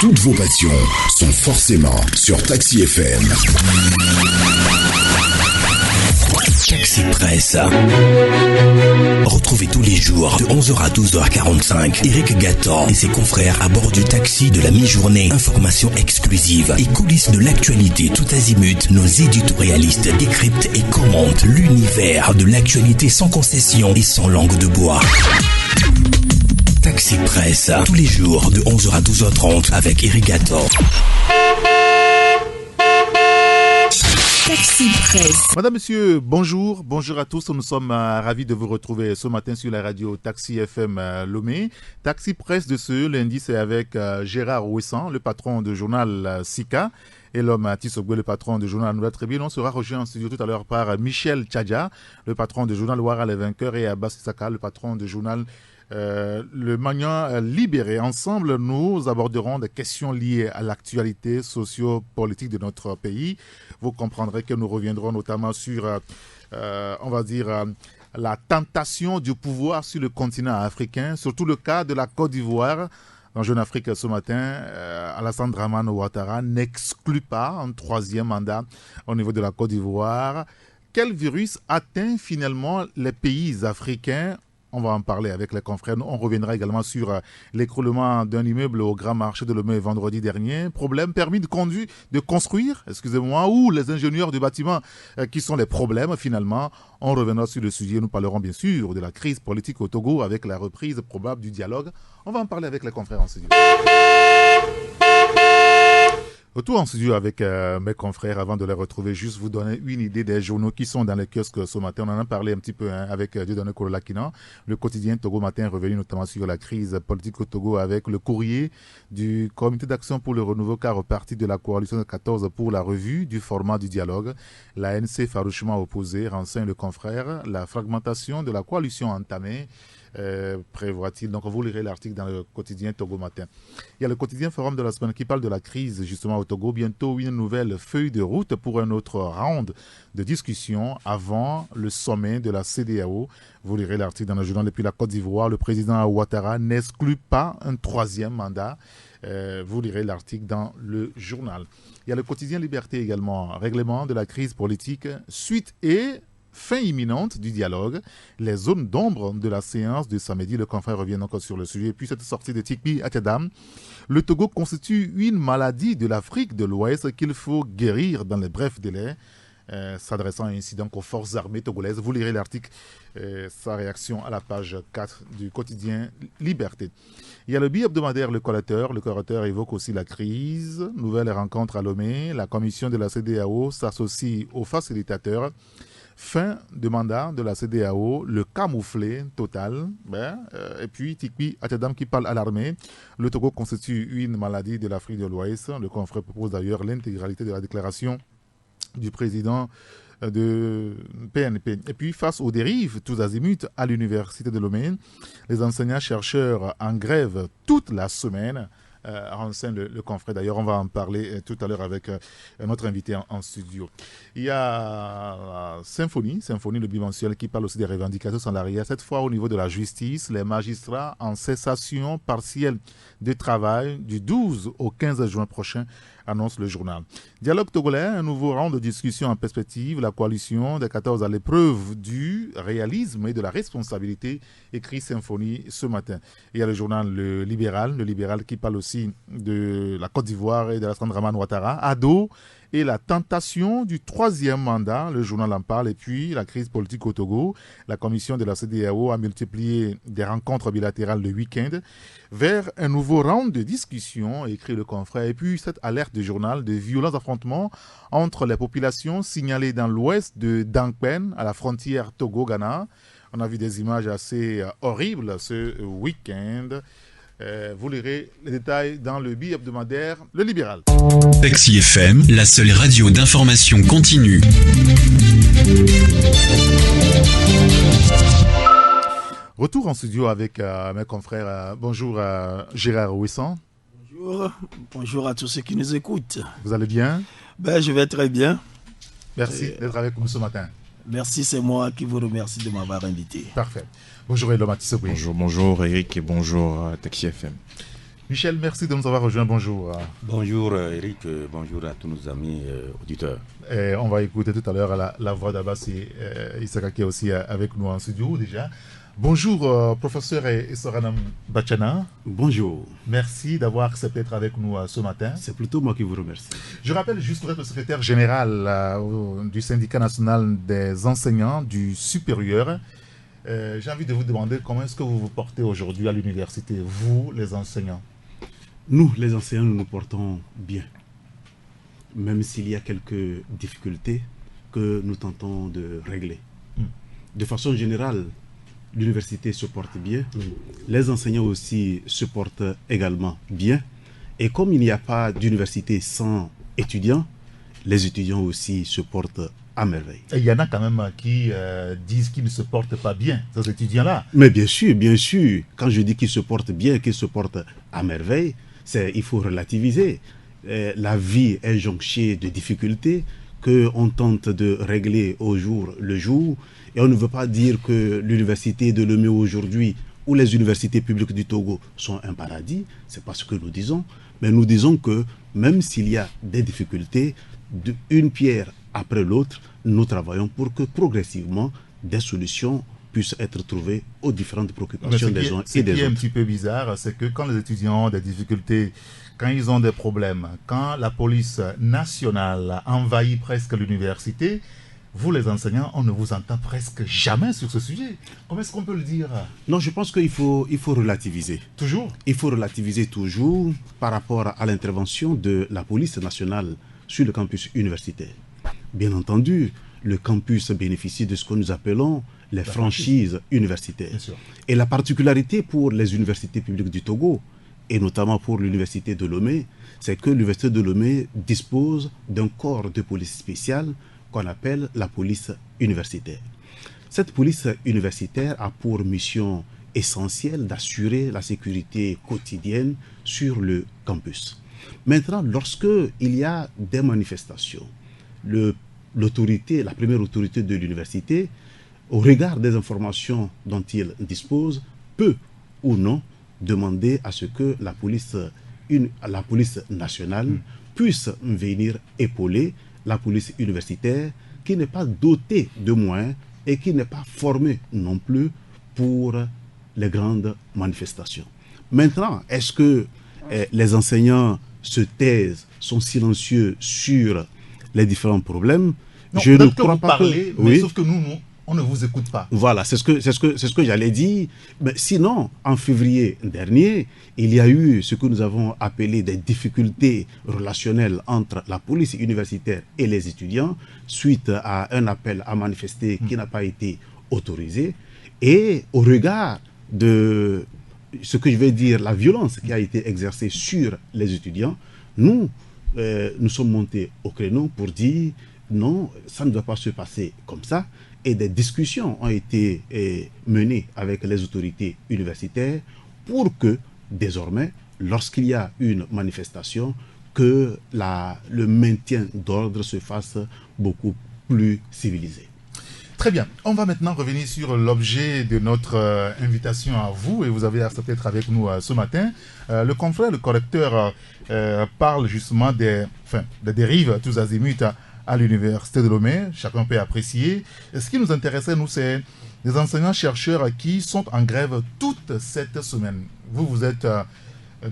Toutes vos passions sont forcément sur Taxi FM. Taxi Presse. Retrouvez tous les jours de 11h à 12h45 Eric Gatan et ses confrères à bord du taxi de la mi-journée. Informations exclusives et coulisses de l'actualité tout azimut. Nos éditorialistes décryptent et commentent l'univers de l'actualité sans concession et sans langue de bois. Taxi Presse, tous les jours de 11h à 12h30 avec Eric Gatan. Taxi Presse. Madame, monsieur, bonjour. Bonjour à tous. Nous sommes ravis de vous retrouver ce matin sur la radio Taxi FM Lomé. Taxi Presse de ce lundi, c'est avec Gérard Ouessant, le patron du journal Sika, et l'homme Tissogwe, le patron du journal Nouvelle Tribune. On sera rejoint en studio tout à l'heure par Michel Tchadja, le patron du journal Ouara les Vainqueurs, et Abbas Issaka, le patron du journal Le Magnan Libéré. Ensemble, nous aborderons des questions liées à l'actualité socio-politique de notre pays. Vous comprendrez que nous reviendrons notamment sur, la tentation du pouvoir sur le continent africain, surtout le cas de la Côte d'Ivoire. Dans Jeune Afrique ce matin, Alassane Dramane Ouattara n'exclut pas un troisième mandat au niveau de la Côte d'Ivoire. Quel virus atteint finalement les pays africains ? On va en parler avec les confrères. On reviendra également sur l'écroulement d'un immeuble au Grand Marché de Lomé vendredi dernier. Problème, permis de construire, ou les ingénieurs du bâtiment qui sont les problèmes finalement. On reviendra sur le sujet. Nous parlerons bien sûr de la crise politique au Togo avec la reprise probable du dialogue. On va en parler avec les confrères en studio. Retour en studio avec mes confrères avant de les retrouver, juste vous donner une idée des journaux qui sont dans les kiosques ce matin. On en a parlé un petit peu avec Dieudonné Kololakina. Le quotidien Togo Matin est revenu notamment sur la crise politique au Togo avec le courrier du comité d'action pour le renouveau car parti de la coalition de 14 pour la revue du format du dialogue. L'ANC farouchement opposée, renseigne le confrère. La fragmentation de la coalition entamée. Prévoit-il. Donc vous lirez l'article dans le quotidien Togo Matin. Il y a le quotidien Forum de la semaine qui parle de la crise justement au Togo. Bientôt une nouvelle feuille de route pour un autre round de discussion avant le sommet de la CEDEAO. Vous lirez l'article dans le journal. Depuis la Côte d'Ivoire, le président Ouattara n'exclut pas un troisième mandat. Vous lirez l'article dans le journal. Il y a le quotidien Liberté également. Règlement de la crise politique, suite et fin imminente du dialogue, les zones d'ombre de la séance de samedi. Le confrère revient encore sur le sujet. Et puis cette sortie de Tikpi Atedam. Le Togo constitue une maladie de l'Afrique de l'Ouest qu'il faut guérir dans les brefs délais. S'adressant ainsi donc aux forces armées togolaises. Vous lirez l'article, sa réaction à la page 4 du quotidien Liberté. Il y a le bi-hebdomadaire Le Collateur. Le Collateur évoque aussi la crise. Nouvelle rencontre à Lomé. La commission de la CEDEAO s'associe aux facilitateurs. Fin de mandat de la CEDEAO, le camouflet total. Et puis Tikpi Atedam qui parle à l'armée. Le Togo constitue une maladie de l'Afrique de l'Ouest. Le confrère propose d'ailleurs l'intégralité de la déclaration du président de PNP. Et puis face aux dérives tous azimuts à l'université de Lomé, les enseignants-chercheurs en grève toute la semaine. Renseigne le confrère. D'ailleurs, on va en parler tout à l'heure avec notre invité en studio. Il y a Symphonie, le bimensuel, qui parle aussi des revendications salariales. Cette fois, au niveau de la justice, les magistrats en cessation partielle de travail du 12 au 15 juin prochain, annonce le journal. Dialogue togolais, un nouveau round de discussion en perspective. La coalition des 14 à l'épreuve du réalisme et de la responsabilité, écrit Symphonie ce matin. Il y a le journal Le Libéral qui parle aussi de la Côte d'Ivoire et de Alassane Dramane Ouattara, ado et la tentation du troisième mandat, le journal en parle, et puis la crise politique au Togo. La commission de la CEDEAO a multiplié des rencontres bilatérales le week-end vers un nouveau round de discussion, écrit le confrère. Et puis cette alerte du journal de violents affrontements entre les populations signalées dans l'ouest de Dankpen, à la frontière Togo-Ghana. On a vu des images assez horribles ce week-end. Vous lirez les détails dans le bi-hebdomadaire Le Libéral. Taxi FM, la seule radio d'information continue. Retour en studio avec mes confrères. Bonjour Gérard Ouessant. Bonjour à tous ceux qui nous écoutent. Vous allez bien? Je vais très bien. Merci d'être avec nous ce matin. Merci, c'est moi qui vous remercie de m'avoir invité. Parfait. Bonjour Eloma Tissogwe. Bonjour Eric et bonjour Taxi FM. Michel, merci de nous avoir rejoints. Bonjour. Bonjour Eric, bonjour à tous nos amis auditeurs. Et on va écouter tout à l'heure la voix d'Abbas Issaka qui est aussi avec nous en studio déjà. Bonjour professeur Essoranam Bachana. Bonjour. Merci d'avoir accepté d'être avec nous ce matin. C'est plutôt moi qui vous remercie. Je rappelle juste que vous êtes le secrétaire général du syndicat national des enseignants du supérieur. J'ai envie de vous demander comment est-ce que vous vous portez aujourd'hui à l'université, vous les enseignants. Nous, les enseignants, nous nous portons bien. Même s'il y a quelques difficultés que nous tentons de régler. De façon générale, l'université se porte bien. Les enseignants aussi se portent également bien. Et comme il n'y a pas d'université sans étudiants, les étudiants aussi se portent à merveille. Et il y en a quand même qui disent qu'ils ne se portent pas bien, ces étudiants-là. Mais bien sûr. Quand je dis qu'ils se portent bien, qu'ils se portent à merveille, il faut relativiser. La vie est jonchée de difficultés qu'on tente de régler au jour le jour. Et on ne veut pas dire que l'université de Lomé aujourd'hui ou les universités publiques du Togo sont un paradis. C'est pas ce que nous disons. Mais nous disons que même s'il y a des difficultés, d'une pierre après l'autre, nous travaillons pour que progressivement des solutions puissent être trouvées aux différentes préoccupations des uns et des autres. Ce qui est un petit peu bizarre, c'est que quand les étudiants ont des difficultés, quand ils ont des problèmes, quand la police nationale envahit presque l'université, vous les enseignants, on ne vous entend presque jamais sur ce sujet. Comment est-ce qu'on peut le dire? Non, je pense qu'il faut relativiser. Toujours? Il faut relativiser toujours par rapport à l'intervention de la police nationale sur le campus universitaire. Bien entendu, le campus bénéficie de ce que nous appelons les franchises universitaires. Et la particularité pour les universités publiques du Togo, et notamment pour l'université de Lomé, c'est que l'université de Lomé dispose d'un corps de police spéciale qu'on appelle la police universitaire. Cette police universitaire a pour mission essentielle d'assurer la sécurité quotidienne sur le campus. Maintenant, lorsque il y a des manifestations, l'autorité, la première autorité de l'université, au regard des informations dont il dispose, peut ou non demander à ce que la police nationale puisse venir épauler la police universitaire qui n'est pas dotée de moyens et qui n'est pas formée non plus pour les grandes manifestations. Maintenant, est-ce que les enseignants se taisent, sont silencieux sur les différents problèmes? Non, je ne crois pas parlez, que... mais oui. sauf que nous, on ne vous écoute pas. Voilà, c'est ce que j'allais dire. Mais sinon, en février dernier, il y a eu ce que nous avons appelé des difficultés relationnelles entre la police universitaire et les étudiants suite à un appel à manifester qui n'a pas été autorisé. Et au regard de ce que je vais dire, la violence qui a été exercée sur les étudiants, nous sommes montés au créneau pour dire non, ça ne doit pas se passer comme ça. Et des discussions ont été menées avec les autorités universitaires pour que, désormais, lorsqu'il y a une manifestation, que le maintien d'ordre se fasse beaucoup plus civilisé. Très bien. On va maintenant revenir sur l'objet de notre invitation à vous, et vous avez accepté d'être avec nous ce matin. Le confrère, le correcteur, parle justement des dérives tous azimuts à l'université de Lomé. Chacun peut apprécier. Et ce qui nous intéressait, nous, c'est des enseignants-chercheurs qui sont en grève toute cette semaine. Vous êtes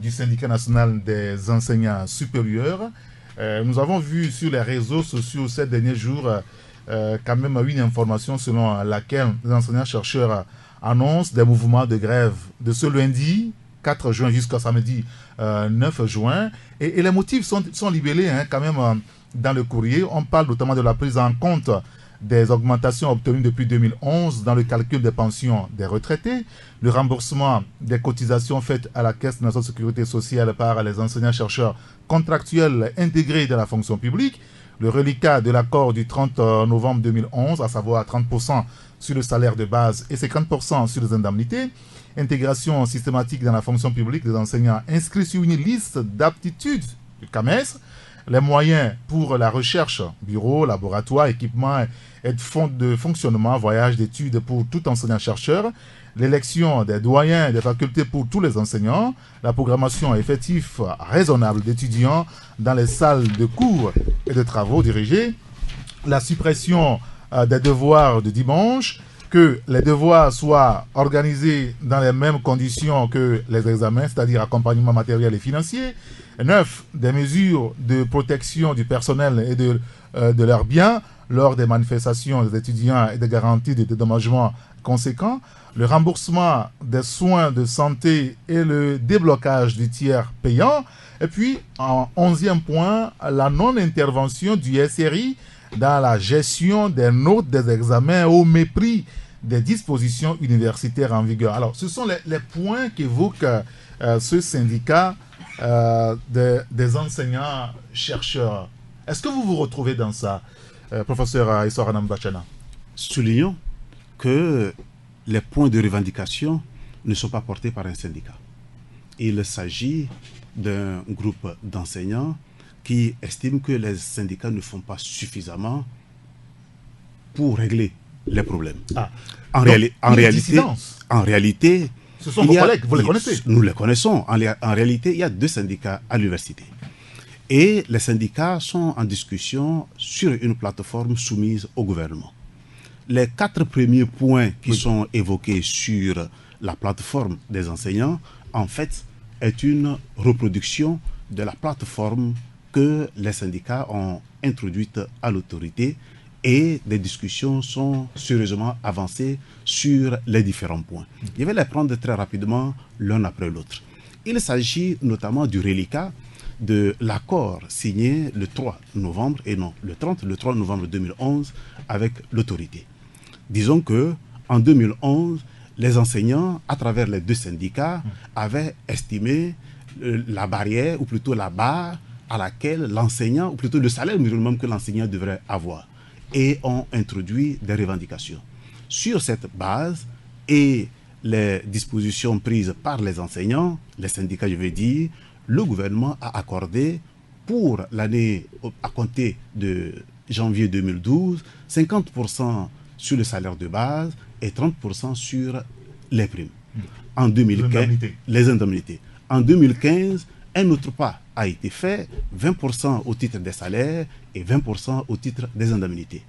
du syndicat national des enseignants supérieurs. Nous avons vu sur les réseaux sociaux ces derniers jours quand même une information selon laquelle les enseignants-chercheurs annoncent des mouvements de grève de ce lundi 4 juin jusqu'à samedi 9 juin. Et les motifs sont libellés quand même dans le courrier. On parle notamment de la prise en compte des augmentations obtenues depuis 2011 dans le calcul des pensions des retraités, le remboursement des cotisations faites à la Caisse nationale de sécurité sociale par les enseignants-chercheurs contractuels intégrés dans la fonction publique, le reliquat de l'accord du 30 novembre 2011, à savoir 30% sur le salaire de base et 50% sur les indemnités, intégration systématique dans la fonction publique des enseignants inscrits sur une liste d'aptitudes du CAMES, les moyens pour la recherche, bureau, laboratoire, équipement et de fonctionnement, voyage d'études pour tout enseignant-chercheur, l'élection des doyens des facultés pour tous les enseignants, la programmation effective raisonnable d'étudiants dans les salles de cours et de travaux dirigés, la suppression des devoirs de dimanche, que les devoirs soient organisés dans les mêmes conditions que les examens, c'est-à-dire accompagnement matériel et financier. 9. Des mesures de protection du personnel et de leurs biens lors des manifestations des étudiants et des garanties de dédommagement conséquents. Le remboursement des soins de santé et le déblocage du tiers payant. Et puis, en 11e point, la non-intervention du SRI dans la gestion des notes des examens au mépris des dispositions universitaires en vigueur. Alors, ce sont les points qu'évoque ce syndicat des enseignants-chercheurs. Est-ce que vous vous retrouvez dans ça, professeur Issoranam Bachana? Soulignons que les points de revendication ne sont pas portés par un syndicat. Il s'agit d'un groupe d'enseignants qui estiment que les syndicats ne font pas suffisamment pour régler les problèmes. En réalité, ce sont vos collègues, vous les connaissez? Nous les connaissons. En réalité, il y a 2 syndicats à l'université. Et les syndicats sont en discussion sur une plateforme soumise au gouvernement. Les 4 premiers points qui sont évoqués sur la plateforme des enseignants, en fait, est une reproduction de la plateforme que les syndicats ont introduite à l'autorité, et des discussions sont sérieusement avancées sur les différents points. Je vais les prendre très rapidement l'un après l'autre. Il s'agit notamment du reliquat de l'accord signé le 3 novembre, et non le 3 novembre 2011 avec l'autorité. Disons que en 2011, les enseignants, à travers les 2 syndicats, avaient estimé la barrière, ou plutôt la barre à laquelle l'enseignant, ou plutôt le salaire minimum que l'enseignant devrait avoir, et ont introduit des revendications. Sur cette base et les dispositions prises par les enseignants, les syndicats, je veux dire, le gouvernement a accordé pour l'année à compter de janvier 2012, 50% sur le salaire de base et 30% sur les primes. En 2015, les indemnités. En 2015, un autre pas a été fait, 20% au titre des salaires et 20% au titre des indemnités.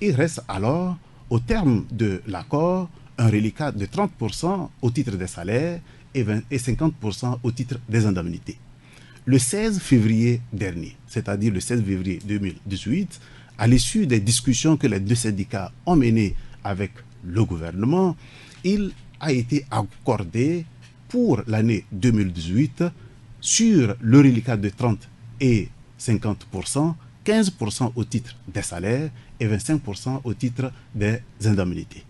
Il reste alors, au terme de l'accord, un reliquat de 30% au titre des salaires et 50% au titre des indemnités. Le 16 février dernier, c'est-à-dire le 16 février 2018, à l'issue des discussions que les 2 syndicats ont menées avec le gouvernement, il a été accordé pour l'année 2018 sur le reliquat de 30 et 50%, 15% au titre des salaires et 25% au titre des indemnités.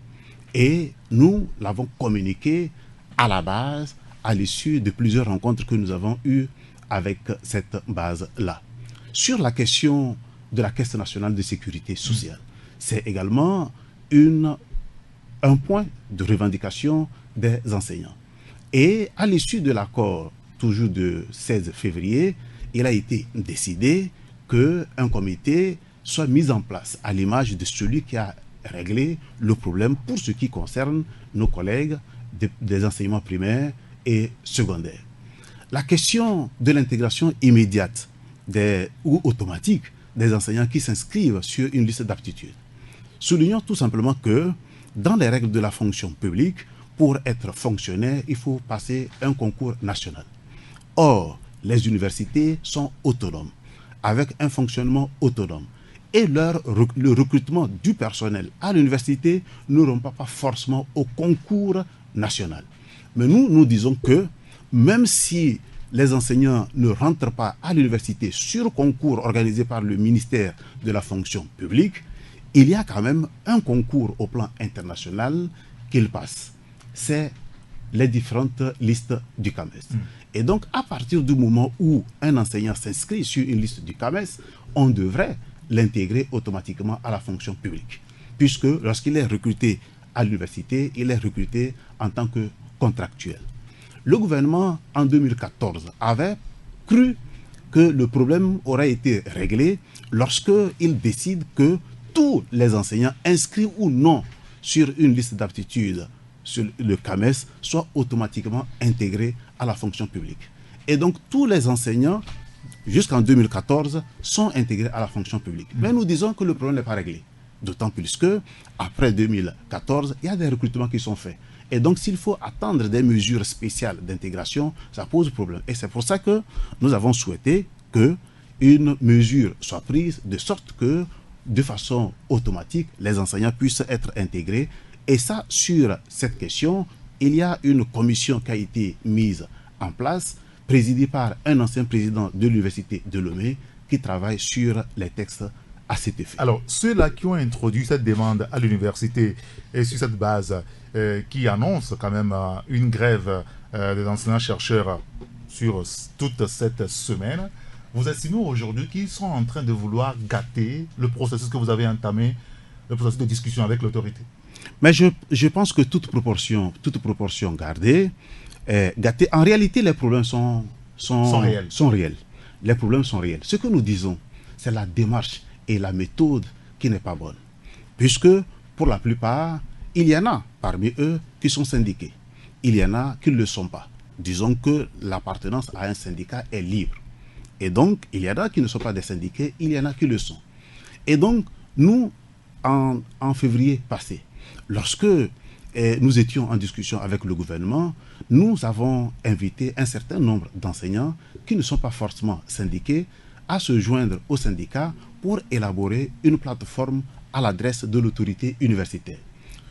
Et nous l'avons communiqué à la base, à l'issue de plusieurs rencontres que nous avons eues avec cette base-là. Sur la question de la Caisse nationale de sécurité sociale, c'est également un point de revendication des enseignants. Et à l'issue de l'accord, toujours de 16 février, il a été décidé qu'un comité soit mis en place à l'image de celui qui a réglé le problème pour ce qui concerne nos collègues des enseignements primaires et secondaires. La question de l'intégration immédiate ou automatique des enseignants qui s'inscrivent sur une liste d'aptitudes. Soulignons tout simplement que dans les règles de la fonction publique, pour être fonctionnaire, il faut passer un concours national. Or, les universités sont autonomes, avec un fonctionnement autonome. Et le recrutement du personnel à l'université ne rompt pas forcément au concours national. Mais nous disons que même si les enseignants ne rentrent pas à l'université sur concours organisé par le ministère de la fonction publique, il y a quand même un concours au plan international qu'ils passent. C'est les différentes listes du CAMES. Et donc, à partir du moment où un enseignant s'inscrit sur une liste du CAMES, on devrait l'intégrer automatiquement à la fonction publique. Puisque lorsqu'il est recruté à l'université, il est recruté en tant que contractuel. Le gouvernement, en 2014, avait cru que le problème aurait été réglé lorsqu'il décide que tous les enseignants inscrits ou non sur une liste d'aptitudes le CAMES soit automatiquement intégré à la fonction publique. Et donc tous les enseignants, jusqu'en 2014, sont intégrés à la fonction publique. Mais nous disons que le problème n'est pas réglé. D'autant plus que, après 2014, il y a des recrutements qui sont faits. Et donc, s'il faut attendre des mesures spéciales d'intégration, ça pose problème. Et c'est pour ça que nous avons souhaité qu'une mesure soit prise de sorte que, de façon automatique, les enseignants puissent être intégrés. Et ça, sur cette question, il y a une commission qui a été mise en place, présidée par un ancien président de l'université de Lomé, qui travaille sur les textes à cet effet. Alors, ceux-là qui ont introduit cette demande à l'université et sur cette base, qui annoncent quand même une grève des enseignants-chercheurs sur toute cette semaine, vous estimez aujourd'hui qu'ils sont en train de vouloir gâter le processus que vous avez entamé, le processus de discussion avec l'autorité? Mais je pense que toute proportion gardée, gâtée, en réalité, les problèmes sont réels. Les problèmes sont réels. Ce que nous disons, c'est la démarche et la méthode qui n'est pas bonne. Puisque, pour la plupart, il y en a parmi eux qui sont syndiqués. Il y en a qui ne le sont pas. Disons que l'appartenance à un syndicat est libre. Et donc, il y en a qui ne sont pas des syndiqués, il y en a qui le sont. Et donc, nous, en février passé, lorsque nous étions en discussion avec le gouvernement, nous avons invité un certain nombre d'enseignants qui ne sont pas forcément syndiqués à se joindre au syndicat pour élaborer une plateforme à l'adresse de l'autorité universitaire.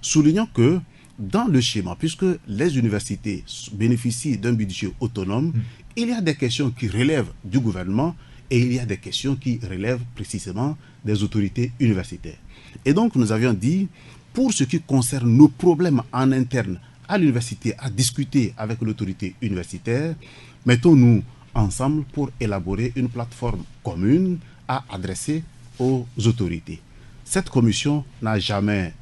Soulignons que dans le schéma, puisque les universités bénéficient d'un budget autonome, il y a des questions qui relèvent du gouvernement et il y a des questions qui relèvent précisément des autorités universitaires. Et donc nous avions dit, pour ce qui concerne nos problèmes en interne à l'université, à discuter avec l'autorité universitaire, mettons-nous ensemble pour élaborer une plateforme commune à adresser aux autorités. Cette commission n'a jamais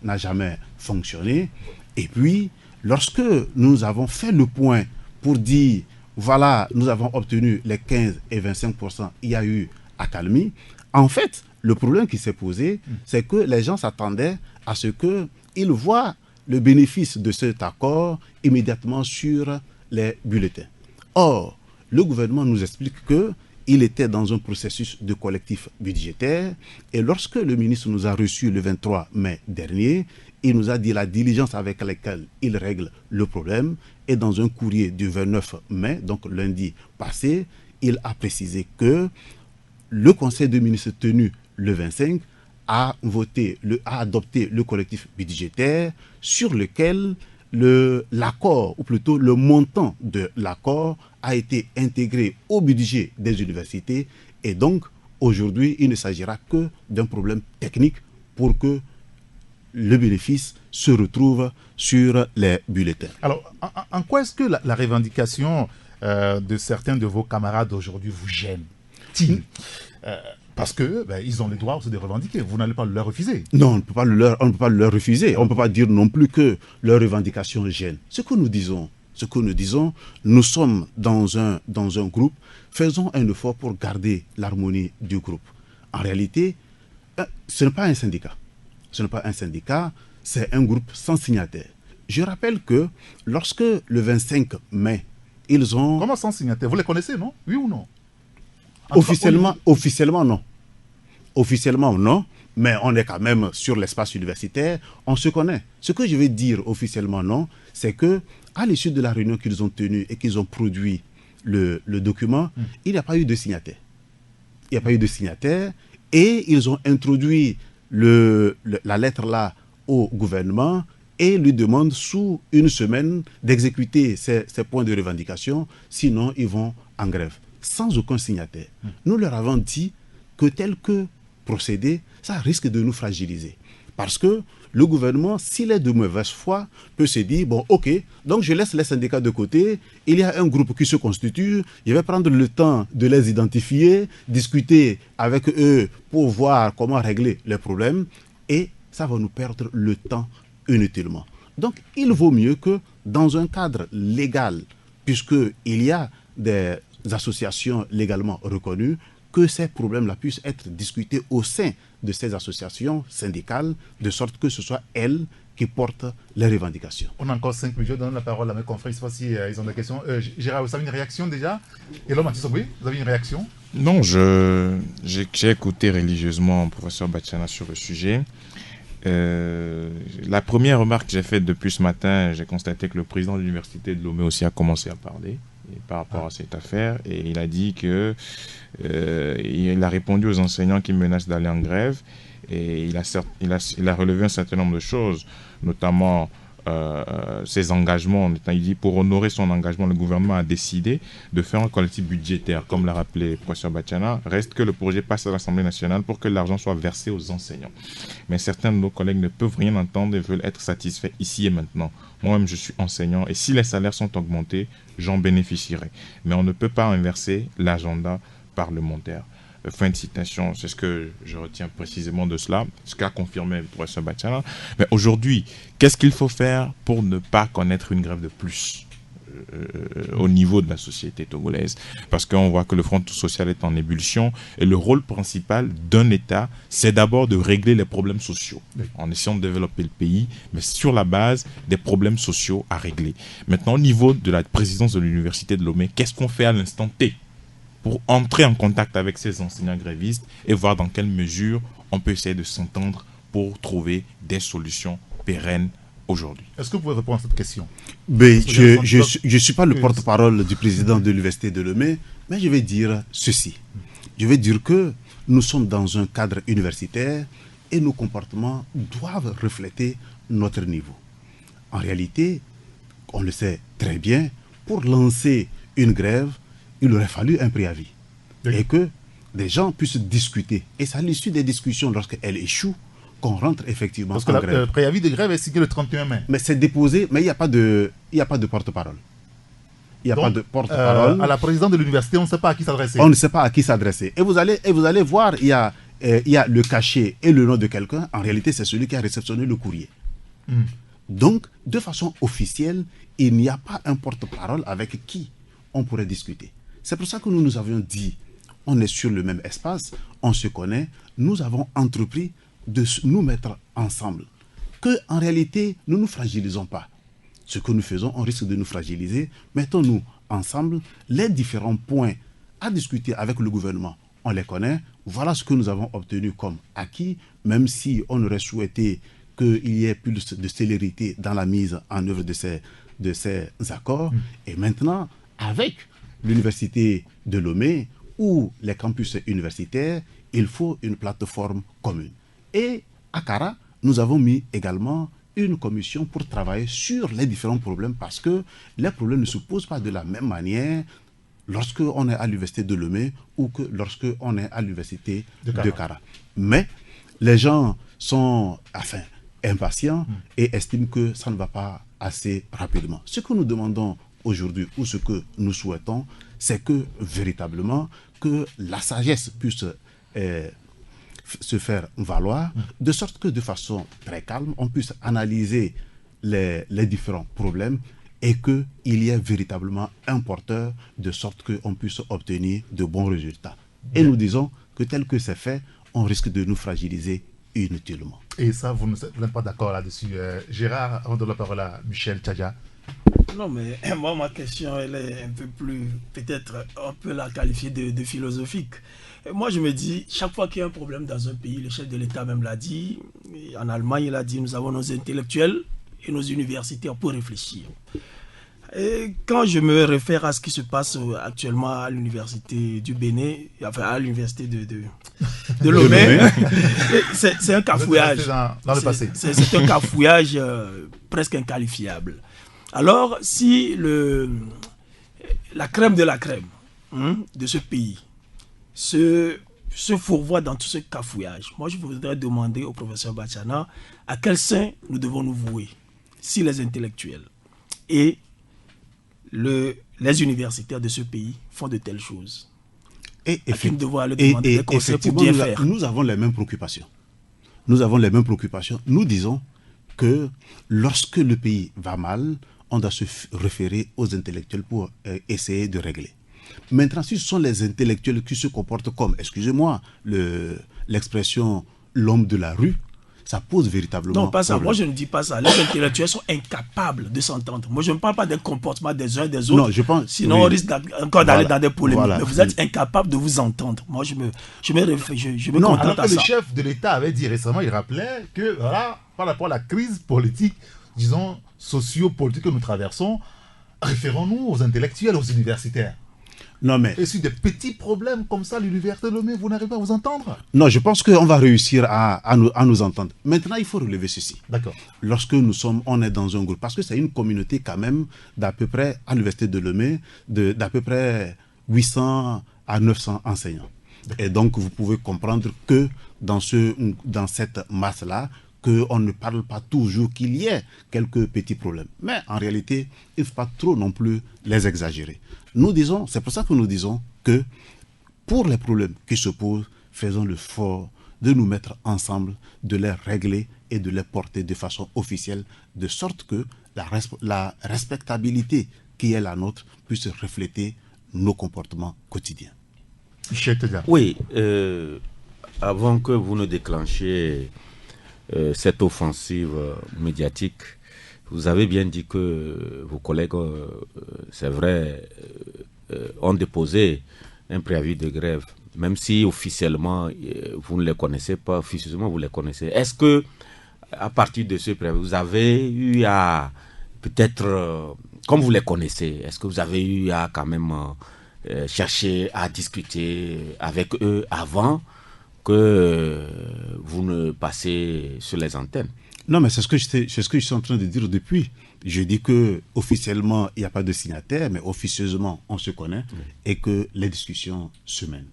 fonctionné. Et puis, lorsque nous avons fait le point pour dire, voilà, nous avons obtenu les 15 et 25%, il y a eu accalmie. En fait, le problème qui s'est posé, c'est que les gens s'attendaient à ce qu'ils voient le bénéfice de cet accord immédiatement sur les bulletins. Or, le gouvernement nous explique qu'il était dans un processus de collectif budgétaire et lorsque le ministre nous a reçus le 23 mai dernier, il nous a dit la diligence avec laquelle il règle le problème et dans un courrier du 29 mai, donc lundi passé, il a précisé que le conseil de ministres tenu le 25 a adopté le collectif budgétaire sur lequel l'accord, ou plutôt le montant de l'accord a été intégré au budget des universités et donc aujourd'hui il ne s'agira que d'un problème technique pour que le bénéfice se retrouve sur les bulletins. Alors, en quoi est-ce que la revendication de certains de vos camarades aujourd'hui vous gêne? Parce que ils ont le droit aussi de revendiquer. Vous n'allez pas leur refuser. Non, on ne peut pas leur refuser. On ne peut pas dire non plus que leur revendication gêne. Ce que nous disons, nous sommes dans un groupe, faisons un effort pour garder l'harmonie du groupe. En réalité, ce n'est pas un syndicat. Ce n'est pas un syndicat, c'est un groupe sans signataire. Je rappelle que lorsque le 25 mai, ils ont... Comment sans signataire? Vous les connaissez, non? Oui ou non? Officiellement non. Officiellement, non. Mais on est quand même sur l'espace universitaire. On se connaît. Ce que je vais dire officiellement, non, c'est que à l'issue de la réunion qu'ils ont tenue et qu'ils ont produit le document, il n'y a pas eu de signataire. Il n'y a pas eu de signataire. Et ils ont introduit la lettre là au gouvernement et lui demandent sous une semaine d'exécuter ces points de revendication. Sinon, ils vont en grève. Sans aucun signataire. Nous leur avons dit que tel que procéder, ça risque de nous fragiliser. Parce que le gouvernement, s'il est de mauvaise foi, peut se dire, bon, ok, donc je laisse les syndicats de côté, il y a un groupe qui se constitue, je vais prendre le temps de les identifier, discuter avec eux pour voir comment régler les problèmes, et ça va nous perdre le temps inutilement. Donc, il vaut mieux que dans un cadre légal, puisqu'il y a des associations légalement reconnues, que ces problèmes-là puissent être discutés au sein de ces associations syndicales, de sorte que ce soit elles qui portent les revendications. On a encore 5 minutes, je donne la parole à mes confrères, cette fois-ci ils ont des questions. Gérard, vous avez une réaction déjà? Et là, Mathis Sobri, vous avez une réaction? Non, j'ai écouté religieusement le professeur Bachana sur le sujet. La première remarque que j'ai faite depuis ce matin, j'ai constaté que le président de l'université de Lomé aussi a commencé à parler par rapport à cette affaire, et il a dit que il a répondu aux enseignants qui menacent d'aller en grève, et il a relevé un certain nombre de choses, notamment ses engagements. Il dit, pour honorer son engagement, le gouvernement a décidé de faire un collectif budgétaire, comme l'a rappelé le professeur Bachana. Reste que le projet passe à l'Assemblée nationale pour que l'argent soit versé aux enseignants. Mais certains de nos collègues ne peuvent rien entendre et veulent être satisfaits ici et maintenant. Moi-même, je suis enseignant, et si les salaires sont augmentés, j'en bénéficierai. Mais on ne peut pas inverser l'agenda parlementaire. Fin de citation, c'est ce que je retiens précisément de cela, ce qu'a confirmé le professeur Bachana. Mais aujourd'hui, qu'est-ce qu'il faut faire pour ne pas connaître une grève de plus au niveau de la société togolaise? Parce qu'on voit que le front social est en ébullition, et le rôle principal d'un État, c'est d'abord de régler les problèmes sociaux, en essayant de développer le pays, mais sur la base des problèmes sociaux à régler. Maintenant, au niveau de la présidence de l'université de Lomé, qu'est-ce qu'on fait à l'instant T pour entrer en contact avec ces enseignants grévistes et voir dans quelle mesure on peut essayer de s'entendre pour trouver des solutions pérennes aujourd'hui? Est-ce que vous pouvez répondre à cette question? Je ne suis pas le porte-parole du président de l'université de Lomé, mais je vais dire ceci. Je vais dire que nous sommes dans un cadre universitaire et nos comportements doivent refléter notre niveau. En réalité, on le sait très bien, pour lancer une grève, il aurait fallu un préavis. Oui. Et que des gens puissent discuter. Et c'est à l'issue des discussions, lorsqu'elles échouent, qu'on rentre effectivement en grève. Parce que le préavis de grève est signé le 31 mai. Mais c'est déposé, mais il n'y a pas de porte-parole. Il n'y a pas de porte-parole. À la présidente de l'université, on ne sait pas à qui s'adresser. On ne sait pas à qui s'adresser. Et vous allez voir, il y a le cachet et le nom de quelqu'un. En réalité, c'est celui qui a réceptionné le courrier. Donc, de façon officielle, il n'y a pas un porte-parole avec qui on pourrait discuter. C'est pour ça que nous avions dit, on est sur le même espace, on se connaît, nous avons entrepris de nous mettre ensemble. En réalité, nous ne nous fragilisons pas. Ce que nous faisons, on risque de nous fragiliser. Mettons-nous ensemble, les différents points à discuter avec le gouvernement, on les connaît. Voilà ce que nous avons obtenu comme acquis, même si on aurait souhaité qu'il y ait plus de célérité dans la mise en œuvre de ces accords. Et maintenant, avec l'université de Lomé ou les campus universitaires, il faut une plateforme commune. Et à Kara, nous avons mis également une commission pour travailler sur les différents problèmes, parce que les problèmes ne se posent pas de la même manière lorsqu'on est à l'université de Lomé ou que lorsqu'on est à l'université de Kara. Mais les gens sont impatients et estiment que ça ne va pas assez rapidement. Ce que nous demandons aujourd'hui, ou ce que nous souhaitons, c'est que véritablement que la sagesse puisse se faire valoir, de sorte que de façon très calme, on puisse analyser les différents problèmes et qu'il y ait véritablement un porteur, de sorte qu'on puisse obtenir de bons résultats. Et nous disons que tel que c'est fait, on risque de nous fragiliser inutilement. Et ça, vous n'êtes pas d'accord là-dessus. Gérard, avant de la parole à Michel Tchadja. Non, mais moi, ma question, elle est un peu plus, peut-être, on peut la qualifier de philosophique. Et moi, je me dis, chaque fois qu'il y a un problème dans un pays, le chef de l'État même l'a dit, en Allemagne, il a dit, nous avons nos intellectuels et nos universités pour réfléchir. Et quand je me réfère à ce qui se passe actuellement à l'université du Bénin, enfin à l'université de Lomé, c'est un cafouillage. Dans le passé. C'est un cafouillage presque inqualifiable. Alors, si la crème de la crème de ce pays se fourvoie dans tout ce cafouillage, moi je voudrais demander au professeur Bachana à quel sein nous devons nous vouer, si les intellectuels et les universitaires de ce pays font de telles choses. Et nous devons aller demander des conseils pour bien faire. Nous avons les mêmes préoccupations. Nous disons que lorsque le pays va mal, on doit se référer aux intellectuels pour essayer de régler. Maintenant, si ce sont les intellectuels qui se comportent comme, excusez-moi, l'expression l'homme de la rue, ça pose véritablement Non, pas ça. problème. Moi, je ne dis pas ça. Les intellectuels sont incapables de s'entendre. Moi, je ne parle pas des comportements des uns et des autres. Non, je pense. Sinon, oui. on risque encore d'aller dans des polémiques. Voilà. Mais vous êtes incapables de vous entendre. Moi, je me Non, contente alors à que le ça. chef de l'État avait dit récemment, il rappelait que voilà, par rapport à la crise politique, disons, socio-politique que nous traversons, référons-nous aux intellectuels, aux universitaires. Non, mais Et sur des petits problèmes comme ça, l'université de Lomé, vous n'arrivez pas à vous entendre. non, je pense qu'on va réussir à nous entendre. Maintenant, il faut relever ceci. D'accord. Lorsque on est dans un groupe, parce que c'est une communauté quand même d'à peu près, à l'université de Lomé, d'à peu près 800 à 900 enseignants. Et donc, vous pouvez comprendre que dans cette masse-là, qu'on ne parle pas toujours qu'il y ait quelques petits problèmes. Mais en réalité, il ne faut pas trop non plus les exagérer. C'est pour ça que nous disons que pour les problèmes qui se posent, faisons l'effort de nous mettre ensemble, de les régler et de les porter de façon officielle, de sorte que la respectabilité qui est la nôtre puisse refléter nos comportements quotidiens. Oui, avant que vous ne déclenchiez cette offensive médiatique, vous avez bien dit que vos collègues, c'est vrai, ont déposé un préavis de grève, même si officiellement vous ne les connaissez pas, officieusement vous les connaissez. Est-ce que, à partir de ce préavis, vous avez eu à, peut-être, comme vous les connaissez, est-ce que vous avez eu à quand même chercher à discuter avec eux avant que vous ne passez sur les antennes? Non, mais c'est ce que je suis en train de dire depuis. Je dis que officiellement il n'y a pas de signataire, mais officieusement, on se connaît et que les discussions se mènent.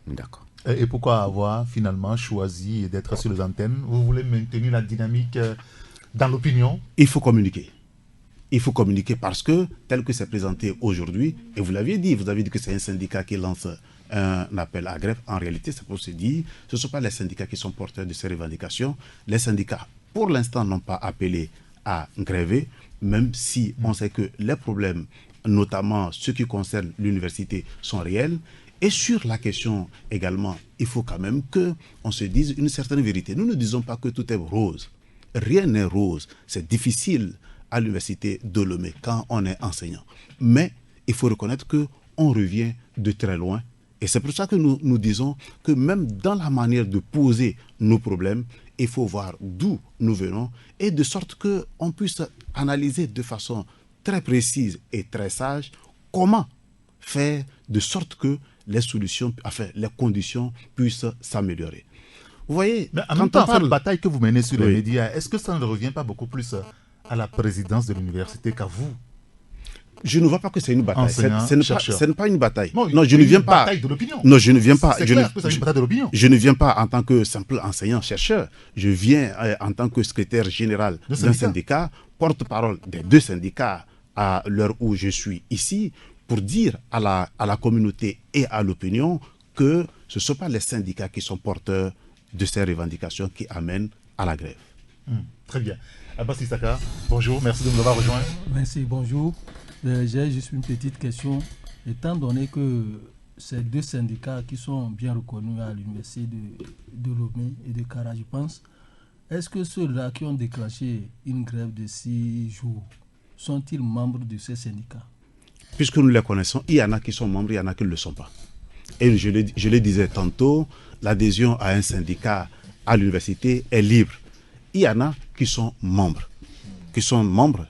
D'accord. Et pourquoi avoir finalement choisi d'être sur les antennes? Vous voulez maintenir la dynamique dans l'opinion? Il faut communiquer. Il faut communiquer parce que, tel que c'est présenté aujourd'hui, et vous l'aviez dit, vous avez dit que c'est un syndicat qui lance un appel à grève. En réalité, c'est pour se dire, ce ne sont pas les syndicats qui sont porteurs de ces revendications. Les syndicats, pour l'instant, n'ont pas appelé à gréver, même si on sait que les problèmes, notamment ceux qui concernent l'université, sont réels. Et sur la question également, il faut quand même qu'on se dise une certaine vérité. Nous ne disons pas que tout est rose. Rien n'est rose. C'est difficile à l'université de Lomé quand on est enseignant. Mais il faut reconnaître qu'on revient de très loin. Et c'est pour ça que nous disons que même dans la manière de poser nos problèmes, il faut voir d'où nous venons et de sorte qu'on puisse analyser de façon très précise et très sage comment faire de sorte que les solutions, enfin les conditions puissent s'améliorer. Vous voyez, mais en même temps, cette bataille que vous menez sur les médias, est-ce que ça ne revient pas beaucoup plus à la présidence de l'université qu'à vous? Je ne vois pas que c'est une bataille. Ce n'est pas une bataille. Non, je ne viens pas. Bataille de l'opinion. Non, je ne viens pas. C'est clair que c'est une bataille de l'opinion. Je ne viens pas en tant que simple enseignant-chercheur. Je viens en tant que secrétaire général d'un syndicat, porte-parole des deux syndicats à l'heure où je suis ici, pour dire à la communauté et à l'opinion que ce ne sont pas les syndicats qui sont porteurs de ces revendications qui amènent à la grève. Très bien. Abbas Issaka, bonjour, merci de nous avoir rejoints. Merci, bonjour. J'ai juste une petite question. Étant donné que ces deux syndicats qui sont bien reconnus à l'université de Lomé et de Kara, je pense, est-ce que ceux-là qui ont déclenché une grève de 6 jours sont-ils membres de ces syndicats? Puisque nous les connaissons, il y en a qui sont membres, il y en a qui ne le sont pas. Et je le disais tantôt, l'adhésion à un syndicat à l'université est libre. Il y en a qui sont membres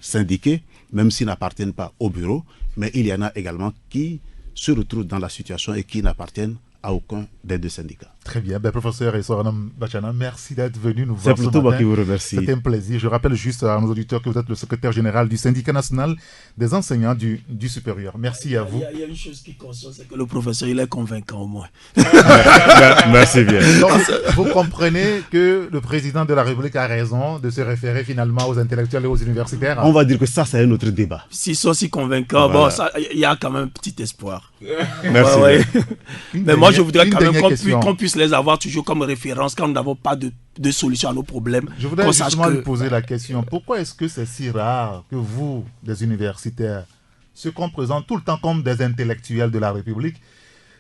syndiqués, même s'ils n'appartiennent pas au bureau, mais il y en a également qui se retrouvent dans la situation et qui n'appartiennent à aucun des deux syndicats. Très bien. Professeur Soranam Bachana, merci d'être venu nous voir ce matin. C'est plutôt moi qui vous remercie. C'était un plaisir. Je rappelle juste à nos auditeurs que vous êtes le secrétaire général du syndicat national des enseignants du supérieur. Merci à vous. Il y a une chose qui console, c'est que le professeur, il est convaincant au moins. Merci bien. Donc, vous comprenez que le président de la République a raison de se référer finalement aux intellectuels et aux universitaires. On va dire que ça, c'est un autre débat. S'ils sont si convaincants, voilà. Il y a quand même un petit espoir. Merci. Mais moi, je voudrais quand même qu'on puisse les avoir toujours comme référence quand nous n'avons pas de solution à nos problèmes. Je voudrais justement lui poser la question. Pourquoi est-ce que c'est si rare que vous, des universitaires, ceux qu'on présente tout le temps comme des intellectuels de la République,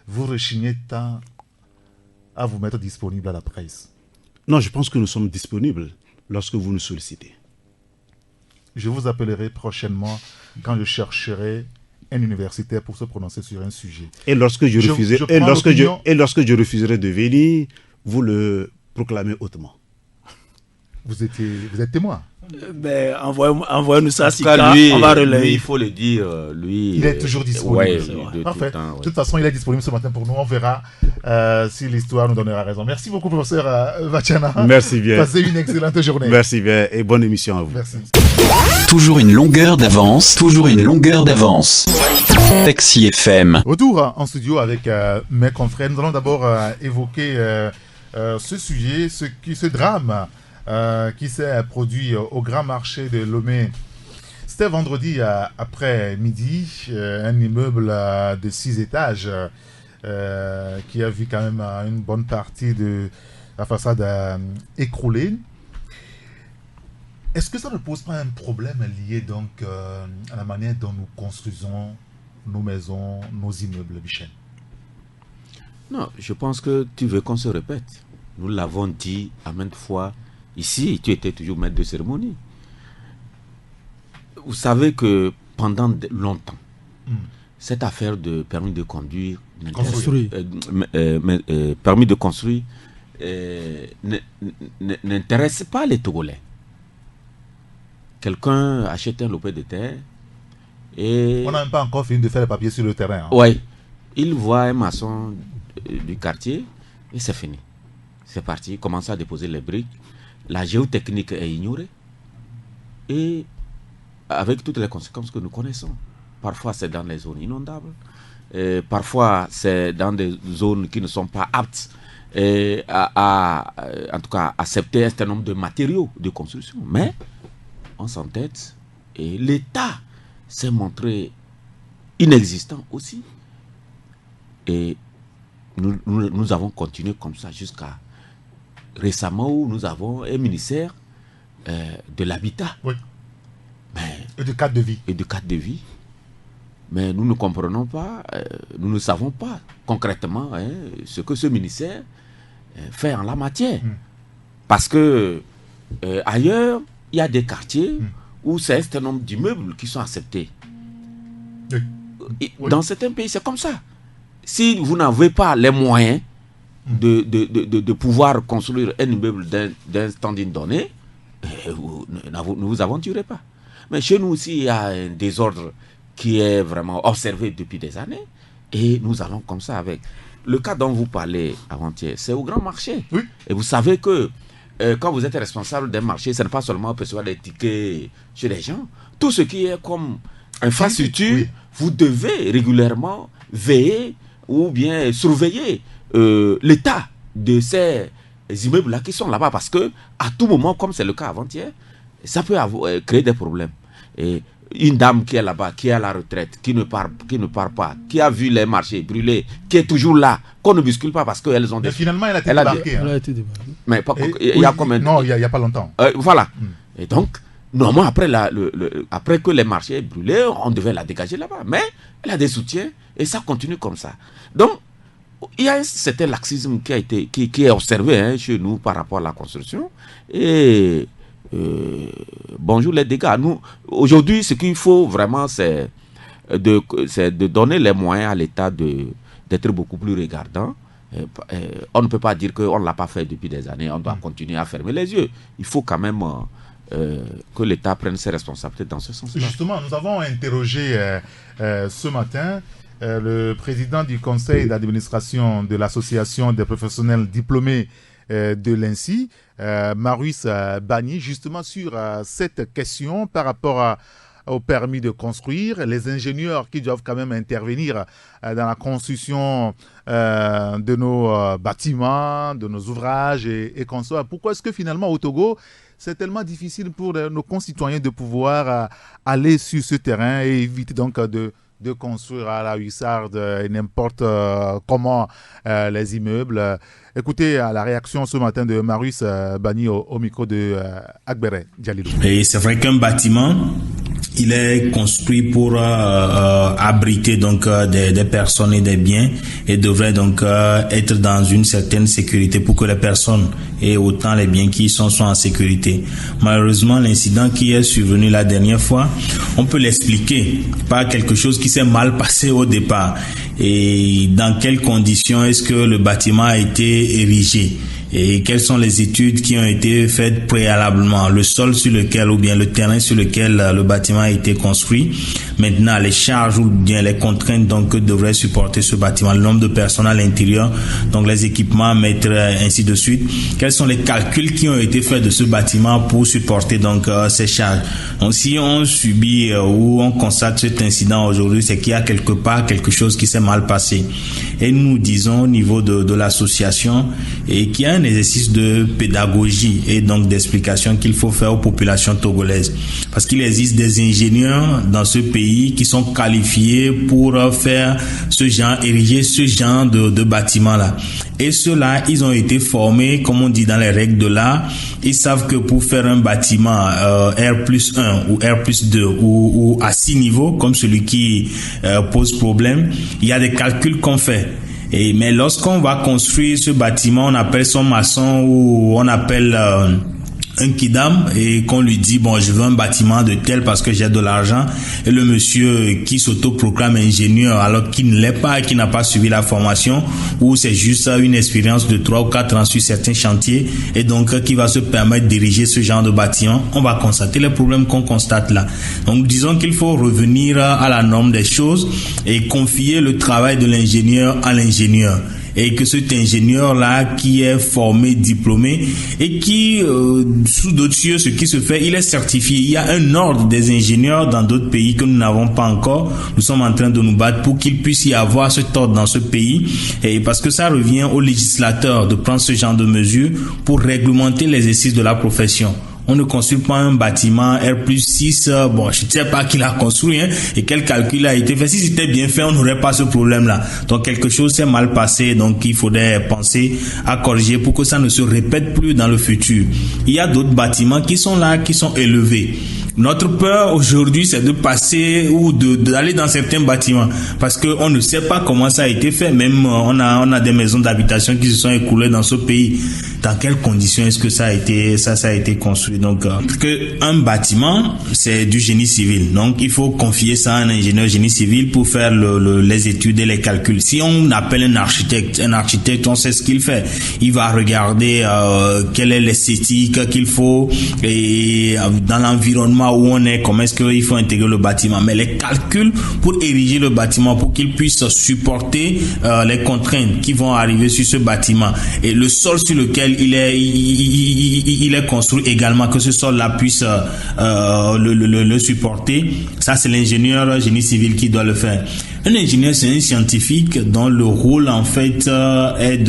vous rechignez tant à vous mettre disponible à la presse? Non, je pense que nous sommes disponibles lorsque vous nous sollicitez. Je vous appellerai prochainement quand je chercherai un universitaire pour se prononcer sur un sujet. Et lorsque je refuserai de venir, vous le proclamez hautement. Vous êtes témoin. Ben, envoyez-nous ça, si on va relayer. Lui, il faut le dire, lui... Il est toujours disponible. Parfait. De toute façon, il est disponible ce matin pour nous. On verra si l'histoire nous donnera raison. Merci beaucoup, professeur Vachana. Merci bien. Passez une excellente journée. Merci bien et bonne émission à vous. Merci. Toujours une longueur d'avance. Taxi FM. Retour en studio avec mes confrères. Nous allons d'abord évoquer ce sujet, ce drame qui s'est produit au grand marché de Lomé. C'était vendredi après-midi, un immeuble de 6 étages qui a vu quand même une bonne partie de la façade écroulée. Est-ce que ça ne pose pas un problème lié donc à la manière dont nous construisons nos maisons, nos immeubles, Michel? Non, je pense que tu veux qu'on se répète. Nous l'avons dit à maintes fois. Ici, tu étais toujours maître de cérémonie. Vous savez que pendant longtemps, cette affaire de permis de conduire, permis de construire, n'intéresse pas les Togolais. Quelqu'un achète un lopin de terre et... On n'a même pas encore fini de faire les papiers sur le terrain. Oui. Il voit un maçon du quartier et c'est fini. C'est parti, il commence à déposer les briques. La géotechnique est ignorée et avec toutes les conséquences que nous connaissons. Parfois c'est dans les zones inondables, parfois c'est dans des zones qui ne sont pas aptes en tout cas accepter un certain nombre de matériaux de construction. Mais on s'entête et l'État s'est montré inexistant aussi. Et nous avons continué comme ça jusqu'à récemment où nous avons un ministère de l'habitat. Oui. Et de cadre de vie. Mais nous ne comprenons pas, nous ne savons pas concrètement ce que ce ministère fait en la matière. Parce que ailleurs, il y a des quartiers où c'est un certain nombre d'immeubles qui sont acceptés. Dans certains pays, c'est comme ça. Si vous n'avez pas les moyens de pouvoir construire un immeuble d'un standing donné, vous ne vous aventurez pas. Mais chez nous aussi, il y a un désordre qui est vraiment observé depuis des années et nous allons comme ça avec. Le cas dont vous parlez avant-hier, c'est au grand marché. Oui. Et vous savez que quand vous êtes responsable d'un marché, ce n'est pas seulement percevoir des tickets chez les gens. Tout ce qui est comme infrastructure, vous devez régulièrement veiller ou bien surveiller l'état de ces immeubles-là qui sont là-bas, parce que à tout moment, comme c'est le cas avant-hier, ça peut créer des problèmes. Et une dame qui est là-bas, qui est à la retraite, qui ne part pas, qui a vu les marchés brûlés, qui est toujours là, qu'on ne bouscule pas parce qu'elles ont des... Mais finalement, elle a été débarquée. Elle a été débarquée. Mais il y a combien de... Non, il n'y a pas longtemps. Voilà. Et donc, normalement, après que les marchés brûlés, on devait la dégager là-bas. Mais elle a des soutiens et ça continue comme ça. Donc, il y a un certain laxisme qui est observé chez nous par rapport à la construction. Et bonjour les dégâts. Aujourd'hui, ce qu'il faut vraiment, c'est de donner les moyens à l'État d'être beaucoup plus regardant. On ne peut pas dire qu'on ne l'a pas fait depuis des années. On doit continuer à fermer les yeux. Il faut quand même que l'État prenne ses responsabilités dans ce sens-là. Justement, nous avons interrogé ce matin le président du conseil d'administration de l'association des professionnels diplômés de l'INSI, Marius Bagny, justement sur cette question par rapport au permis de construire, les ingénieurs qui doivent quand même intervenir dans la construction de nos bâtiments, de nos ouvrages et consorts. Pourquoi est-ce que finalement au Togo, c'est tellement difficile pour nos concitoyens de pouvoir aller sur ce terrain et éviter donc de construire à la hussarde et n'importe comment les immeubles. Écoutez la réaction ce matin de Marius Bagny au micro de Agbere Djalilou. Et c'est vrai qu'un bâtiment, il est construit pour abriter donc des personnes et des biens et devrait donc être dans une certaine sécurité pour que les personnes et autant les biens qui y sont en sécurité. Malheureusement, l'incident qui est survenu la dernière fois, on peut l'expliquer par quelque chose qui s'est mal passé au départ. Et dans quelles conditions est-ce que le bâtiment a été érigé? Et quelles sont les études qui ont été faites préalablement, le sol sur lequel ou bien le terrain sur lequel le bâtiment a été construit. Maintenant, les charges ou bien les contraintes donc que devrait supporter ce bâtiment, le nombre de personnes à l'intérieur, donc les équipements à mettre, ainsi de suite. Quels sont les calculs qui ont été faits de ce bâtiment pour supporter donc ces charges? Donc si on subit ou on constate cet incident aujourd'hui, c'est qu'il y a quelque part quelque chose qui s'est mal passé. Et nous disons au niveau de l'association et qu'il y a un exercice de pédagogie et donc d'explication qu'il faut faire aux populations togolaises. Parce qu'il existe des ingénieurs dans ce pays qui sont qualifiés pour faire ce genre, ériger ce genre de bâtiment-là. Et ceux-là, ils ont été formés, comme on dit dans les règles de l'art. Ils savent que pour faire un bâtiment R+1 ou R+2 ou à 6 niveaux, comme celui qui pose problème, il y a des calculs qu'on fait. Mais lorsqu'on va construire ce bâtiment, on appelle son maçon ou on appelle un kidam et qu'on lui dit bon, je veux un bâtiment de tel parce que j'ai de l'argent, et le monsieur qui s'autoproclame ingénieur alors qu'il ne l'est pas et qui n'a pas suivi la formation, ou c'est juste une expérience de 3 ou 4 ans sur certains chantiers et donc qui va se permettre de diriger ce genre de bâtiment, on va constater les problèmes qu'on constate là. Donc disons qu'il faut revenir à la norme des choses et confier le travail de l'ingénieur à l'ingénieur. Et que cet ingénieur-là qui est formé, diplômé et qui, sous d'autres cieux, ce qui se fait, il est certifié. Il y a un ordre des ingénieurs dans d'autres pays que nous n'avons pas encore. Nous sommes en train de nous battre pour qu'il puisse y avoir cet ordre dans ce pays. Et parce que ça revient aux législateurs de prendre ce genre de mesures pour réglementer l'exercice de la profession. On ne construit pas un bâtiment R+6, bon, je ne sais pas qui l'a construit, et quel calcul a été fait. Si c'était bien fait, on n'aurait pas ce problème-là. Donc, quelque chose s'est mal passé, donc il faudrait penser à corriger pour que ça ne se répète plus dans le futur. Il y a d'autres bâtiments qui sont là, qui sont élevés. Notre peur aujourd'hui, c'est de passer ou d'aller dans certains bâtiments parce que on ne sait pas comment ça a été fait. Même on a des maisons d'habitation qui se sont écoulées dans ce pays. Dans quelles conditions est-ce que ça a été construit? Donc, parce que un bâtiment, c'est du génie civil. Donc, il faut confier ça à un ingénieur génie civil pour faire les études et les calculs. Si on appelle un architecte, on sait ce qu'il fait. Il va regarder quelle est l'esthétique qu'il faut et dans l'environnement où on est, comment est-ce qu'il faut intégrer le bâtiment. Mais les calculs pour ériger le bâtiment, pour qu'il puisse supporter les contraintes qui vont arriver sur ce bâtiment et le sol sur lequel il est construit également, que ce sol-là puisse le supporter, ça c'est l'ingénieur génie civil qui doit le faire. Un ingénieur, c'est un scientifique dont le rôle en fait est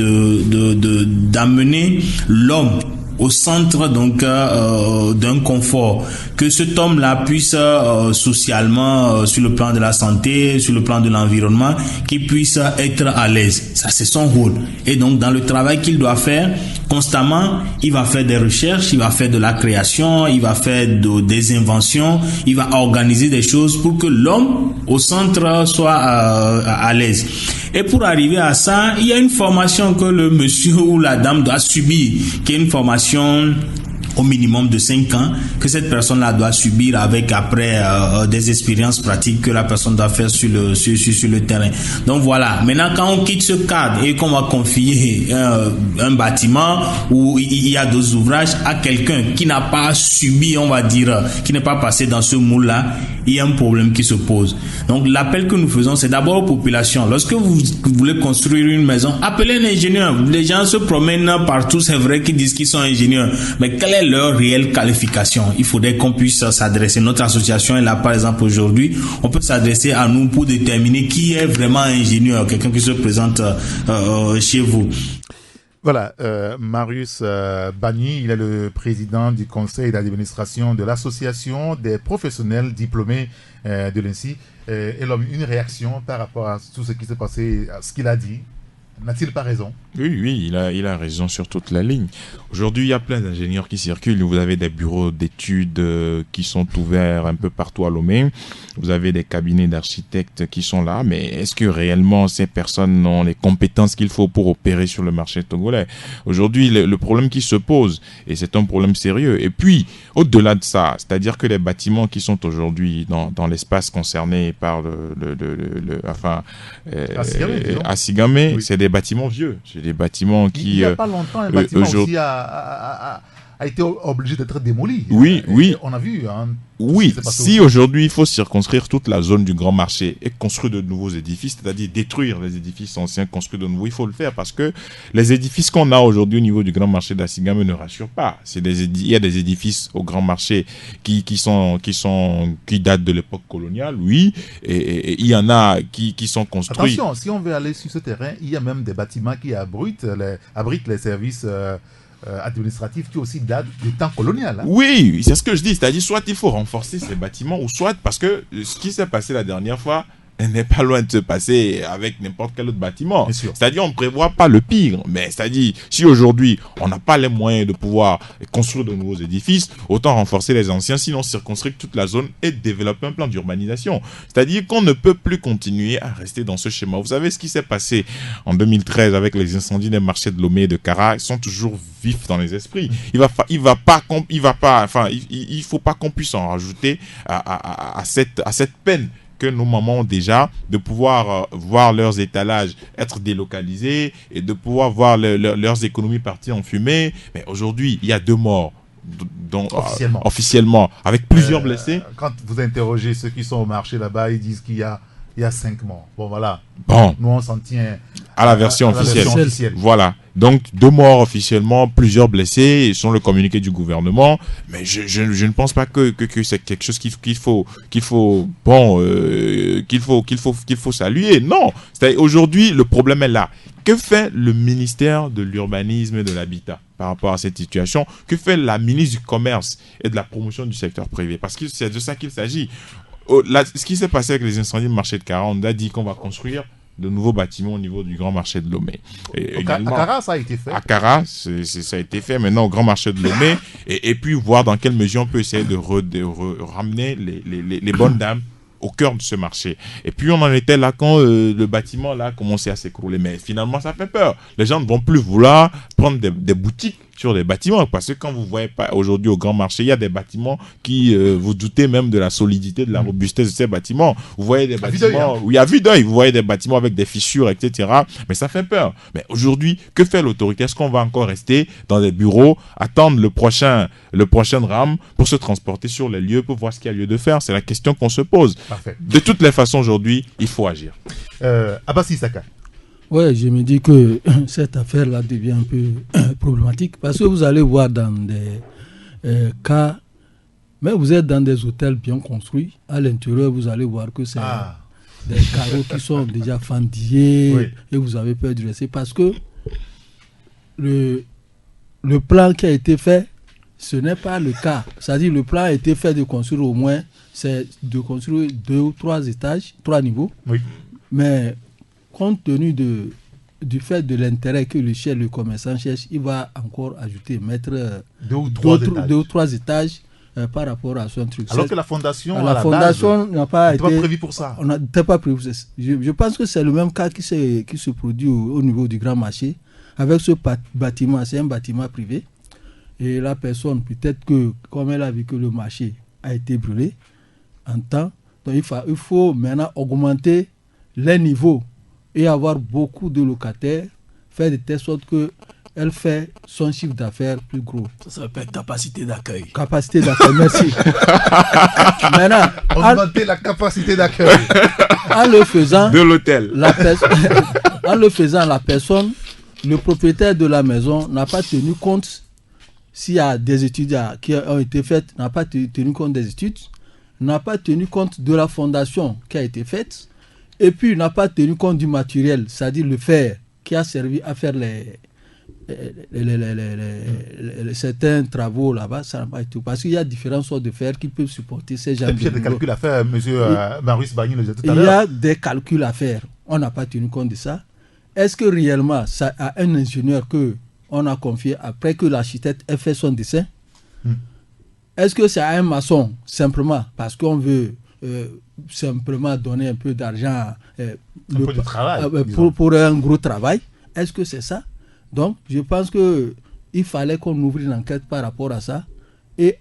d'amener l'homme au centre donc d'un confort, que cet homme-là puisse socialement, sur le plan de la santé, sur le plan de l'environnement, qu'il puisse être à l'aise. Ça, c'est son rôle. Et donc, dans le travail qu'il doit faire, constamment, il va faire des recherches, il va faire de la création, il va faire des inventions, il va organiser des choses pour que l'homme au centre soit à l'aise. Et pour arriver à ça, il y a une formation que le monsieur ou la dame doit subir, qui est une formation au minimum de 5 ans, que cette personne-là doit subir avec après des expériences pratiques que la personne doit faire sur le terrain. Donc voilà, maintenant quand on quitte ce cadre et qu'on va confier un bâtiment où il y a d'autres ouvrages à quelqu'un qui n'a pas subi, on va dire, qui n'est pas passé dans ce moule-là, il y a un problème qui se pose. Donc l'appel que nous faisons, c'est d'abord aux populations. Lorsque vous voulez construire une maison, appelez un ingénieur. Les gens se promènent partout, c'est vrai qu'ils disent qu'ils sont ingénieurs, mais quelle est leur réelle qualification? Il faudrait qu'on puisse s'adresser. Notre association est là, par exemple, aujourd'hui. On peut s'adresser à nous pour déterminer qui est vraiment ingénieur, quelqu'un qui se présente chez vous. Voilà, Marius Bagny, il est le président du conseil d'administration de l'association des professionnels diplômés de l'INSI. Et une réaction par rapport à tout ce qui s'est passé, à ce qu'il a dit. N'a-t-il pas raison? Oui, il a raison sur toute la ligne. Aujourd'hui, il y a plein d'ingénieurs qui circulent. Vous avez des bureaux d'études qui sont ouverts un peu partout à Lomé. Vous avez des cabinets d'architectes qui sont là. Mais est-ce que réellement ces personnes ont les compétences qu'il faut pour opérer sur le marché togolais? Aujourd'hui, le problème qui se pose, et c'est un problème sérieux. Et puis, au-delà de ça, c'est-à-dire que les bâtiments qui sont aujourd'hui dans l'espace concerné par à Sigamé, oui. C'est des bâtiments vieux. C'est des bâtiments qui... Il n'y a pas longtemps, un bâtiment aussi a été obligé d'être démoli. Oui. On a vu... Oui, si aujourd'hui il faut circonscrire toute la zone du grand marché et construire de nouveaux édifices, c'est-à-dire détruire les édifices anciens, construire de nouveaux, il faut le faire parce que les édifices qu'on a aujourd'hui au niveau du grand marché d'Assigame ne rassurent pas. Il y a des édifices au grand marché qui datent de l'époque coloniale, oui, et il y en a qui sont construits. Attention, si on veut aller sur ce terrain, il y a même des bâtiments qui abritent les services administratifs qui aussi datent du temps colonial. Oui, c'est ce que je dis. C'est-à-dire, soit il faut renforcer ces bâtiments, ou soit parce que ce qui s'est passé la dernière fois n'est pas loin de se passer avec n'importe quel autre bâtiment. C'est-à-dire, on ne prévoit pas le pire. Mais c'est-à-dire, si aujourd'hui, on n'a pas les moyens de pouvoir construire de nouveaux édifices, autant renforcer les anciens, sinon circonscrire toute la zone et développer un plan d'urbanisation. C'est-à-dire qu'on ne peut plus continuer à rester dans ce schéma. Vous savez ce qui s'est passé en 2013 avec les incendies des marchés de Lomé et de Kara, ils sont toujours vifs dans les esprits. Il faut pas qu'on puisse en rajouter à cette peine que nos mamans ont déjà, de pouvoir voir leurs étalages être délocalisés et de pouvoir voir leurs économies partir en fumée. Mais aujourd'hui, il y a 2 morts. Officiellement, avec plusieurs blessés. Quand vous interrogez ceux qui sont au marché là-bas, ils disent qu'il y a 5 morts. Bon, voilà. Nous, on s'en tient à la version officielle. Voilà. Donc, 2 morts officiellement, plusieurs blessés, sont le communiqué du gouvernement. Mais je ne pense pas que c'est quelque chose qu'il faut saluer. Non. Aujourd'hui, le problème est là. Que fait le ministère de l'Urbanisme et de l'Habitat par rapport à cette situation? Que fait la ministre du Commerce et de la Promotion du secteur privé? Parce que c'est de ça qu'il s'agit. Ce qui s'est passé avec les incendies du marché de Kara, on a dit qu'on va construire de nouveaux bâtiments au niveau du grand marché de Lomé. À Kara, ça a été fait. À Kara, ça a été fait. Maintenant, au grand marché de Lomé, et puis voir dans quelle mesure on peut essayer de ramener les bonnes dames au cœur de ce marché. Et puis on en était là quand le bâtiment là commençait à s'écrouler. Mais finalement, ça fait peur. Les gens ne vont plus vouloir prendre des boutiques sur des bâtiments, parce que quand vous voyez pas aujourd'hui au grand marché, il y a des bâtiments qui vous doutez même de la solidité, de la robustesse de ces bâtiments. Vous voyez des bâtiments, oui, à vue d'œil, vous voyez des bâtiments avec des fissures, etc. Mais ça fait peur. Mais aujourd'hui, que fait l'autorité? Est-ce qu'on va encore rester dans des bureaux, attendre le prochain drame pour se transporter sur les lieux pour voir ce qu'il y a lieu de faire? C'est la question qu'on se pose. Parfait. De toutes les façons, aujourd'hui, il faut agir. Abbassi Saka. Oui, je me dis que cette affaire-là devient un peu problématique parce que vous allez voir dans des cas, mais vous êtes dans des hôtels bien construits, à l'intérieur, vous allez voir que c'est des carreaux qui sont déjà fendillés et vous avez peur de rester parce que le plan qui a été fait, ce n'est pas le cas. C'est-à-dire le plan a été fait de construire au moins, c'est de construire 2 ou 3 étages, 3 niveaux. Oui. Mais compte tenu du fait de l'intérêt que le commerçant cherche, il va encore ajouter, mettre 2 ou 3 étages par rapport à son truc. Alors que la fondation, n'a pas été prévue pour ça. On n'était pas prévu pour ça. Je pense que c'est le même cas qui se produit au niveau du grand marché. Avec ce bâtiment, c'est un bâtiment privé. Et la personne, peut-être que, comme elle a vu que le marché a été brûlé en temps, donc il faut maintenant augmenter les niveaux et avoir beaucoup de locataires, faire de telle sorte qu'elle fait son chiffre d'affaires plus gros. Ça s'appelle capacité d'accueil. Capacité d'accueil, merci. Maintenant, augmenter la capacité d'accueil. En le faisant, de l'hôtel. En le faisant, la personne, le propriétaire de la maison n'a pas tenu compte, s'il y a des études qui ont été faites, n'a pas tenu compte des études, n'a pas tenu compte de la fondation qui a été faite, et puis il n'a pas tenu compte du matériel, c'est-à-dire le fer qui a servi à faire certains travaux là-bas, ça n'a pas été tout. Parce qu'il y a différentes sortes de fer qui peuvent supporter ces genres de... Et puis il y a des calculs à faire, monsieur Marius Bagny le disait tout à l'heure. Il y a des calculs à faire. On n'a pas tenu compte de ça. est-ce que réellement, ça a un ingénieur qu'on a confié après que l'architecte ait fait son dessin? Est-ce que c'est à un maçon, simplement, parce qu'on veut simplement donner un peu d'argent pour un gros travail? Est-ce que c'est ça? Donc, je pense qu'il fallait qu'on ouvre une enquête par rapport à ça. Et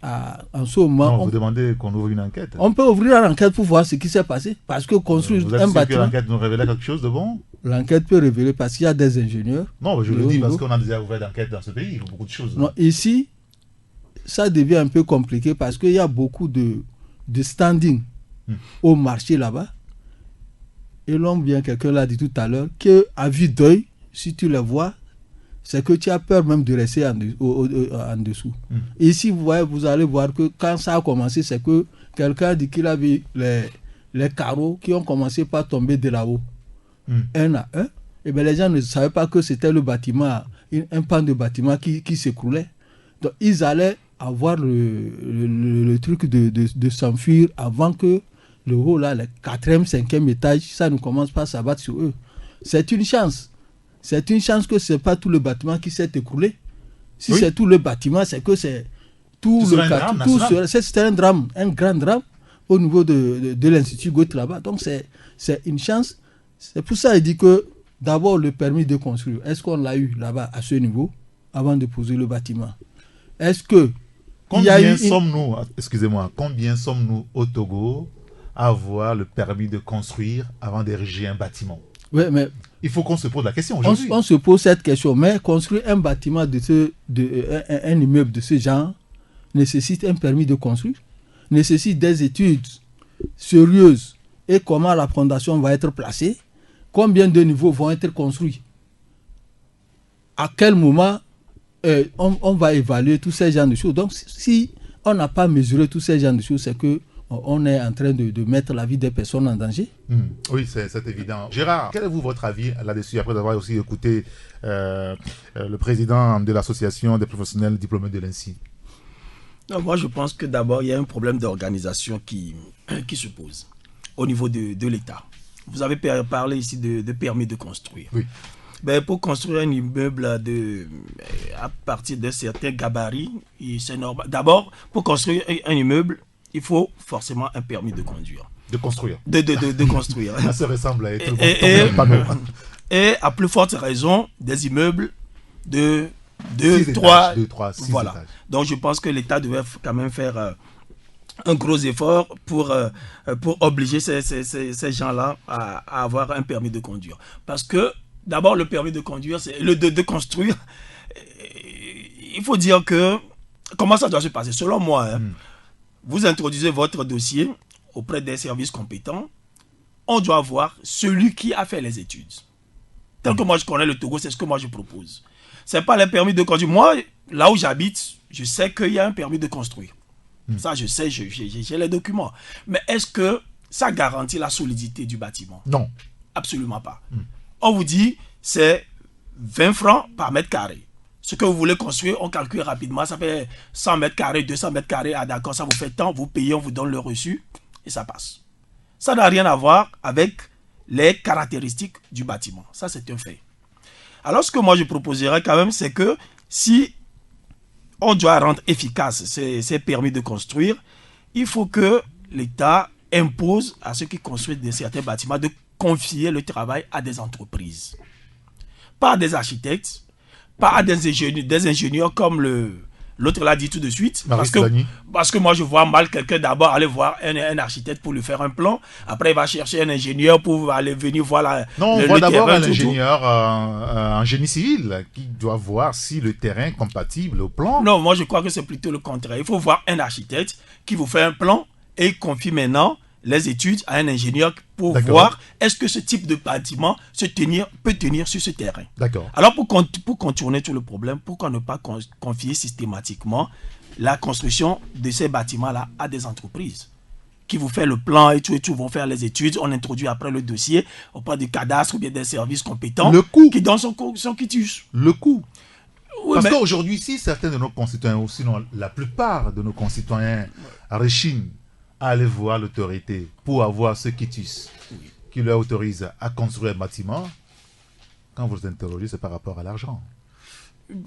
en ce moment... Non, vous demandez qu'on ouvre une enquête. On peut ouvrir une enquête pour voir ce qui s'est passé. Parce que construire un bâtiment... que l'enquête nous révélait quelque chose de bon? L'enquête peut révéler parce qu'il y a des ingénieurs. Non, je le dis parce qu'on a déjà ouvert l'enquête dans ce pays. Il y a beaucoup de choses. Non, ici, ça devient un peu compliqué parce qu'il y a beaucoup de standing au marché là-bas. Et l'homme, bien quelqu'un l'a dit tout à l'heure, qu'à vue d'œil, si tu le vois, c'est que tu as peur même de rester en dessous. Et ici, vous allez voir que quand ça a commencé, c'est que quelqu'un a dit qu'il a vu les carreaux qui ont commencé par tomber de là-haut, un à un. Et bien les gens ne savaient pas que c'était le bâtiment, un pan de bâtiment qui s'écroulait. Donc ils allaient avoir le truc de s'enfuir avant que le haut, là, le 4e, 5e étage, ça ne commence pas à s'abattre sur eux. C'est une chance. C'est une chance que ce n'est pas tout le bâtiment qui s'est écroulé. Si c'est tout le bâtiment, c'est que c'est tout le quartier. C'est un drame, un grand drame au niveau de l'Institut Goethe là-bas. Donc c'est une chance. C'est pour ça qu'il dit que d'abord le permis de construire, est-ce qu'on l'a eu là-bas à ce niveau avant de poser le bâtiment? Est-ce que... Combien sommes-nous, excusez-moi, combien sommes-nous au Togo à avoir le permis de construire avant d'ériger un bâtiment? Oui, mais il faut qu'on se pose la question aujourd'hui. On se pose cette question, mais construire un bâtiment un immeuble de ce genre nécessite un permis de construire, nécessite des études sérieuses et comment la fondation va être placée, combien de niveaux vont être construits, à quel moment on va évaluer tous ces genres de choses. Donc si on n'a pas mesuré tous ces genres de choses, c'est que on est en train de mettre la vie des personnes en danger. Oui, c'est évident. Gérard, quel est votre avis là-dessus, après avoir aussi écouté le président de l'association des professionnels diplômés de l'INSI? Moi, je pense que d'abord, il y a un problème d'organisation qui se pose au niveau de l'État. Vous avez parlé ici de permis de construire. Oui. Ben, pour construire un immeuble à partir de certains gabarits, c'est normal. D'abord, pour construire un immeuble, il faut forcément un permis de conduire. De construire. De construire. Ça se ressemble à être et à plus forte raison, des immeubles de 2, 3, 6 voilà. étages. Donc je pense que l'État devait quand même faire un gros effort pour obliger ces gens-là à avoir un permis de conduire. Parce que d'abord, le permis de conduire, c'est de construire. Il faut dire que comment ça doit se passer. Selon moi, vous introduisez votre dossier auprès des services compétents. On doit voir celui qui a fait les études. Tel que moi je connais le Togo, c'est ce que moi je propose. Ce n'est pas le permis de conduire. Moi, là où j'habite, je sais qu'il y a un permis de construire. Ça, je sais, j'ai les documents. Mais est-ce que ça garantit la solidité du bâtiment? Non. Absolument pas. On vous dit, c'est 20 francs par mètre carré. Ce que vous voulez construire, on calcule rapidement. Ça fait 100 mètres carrés, 200 mètres carrés. Ah d'accord, ça vous fait tant. Vous payez, on vous donne le reçu et ça passe. Ça n'a rien à voir avec les caractéristiques du bâtiment. Ça, c'est un fait. Alors, ce que moi, je proposerais quand même, c'est que si on doit rendre efficace ces permis de construire, il faut que l'État impose à ceux qui construisent certains bâtiments de confier le travail à des entreprises. Pas à des architectes, pas à des ingénieurs comme l'autre l'a dit tout de suite. Parce que moi, je vois mal quelqu'un d'abord aller voir un architecte pour lui faire un plan. Après, il va chercher un ingénieur pour aller venir voir la... Non, on voit d'abord un ingénieur en génie civil qui doit voir si le terrain est compatible au plan. Non, moi, je crois que c'est plutôt le contraire. Il faut voir un architecte qui vous fait un plan et confie maintenant les études à un ingénieur pour voir est-ce que ce type de bâtiment peut tenir sur ce terrain. D'accord. Alors, pour contourner tout le problème, pourquoi ne pas confier systématiquement la construction de ces bâtiments-là à des entreprises qui vous font le plan et tout, vont faire les études, on introduit après le dossier auprès du cadastre ou bien des services compétents qui donnent son quitus. Le coût. Oui, parce qu'aujourd'hui, si certains de nos concitoyens, ou sinon la plupart de nos concitoyens rechignent à aller voir l'autorité pour avoir ce quitus qui leur autorise à construire un bâtiment, Quand vous interrogez, c'est par rapport à l'argent.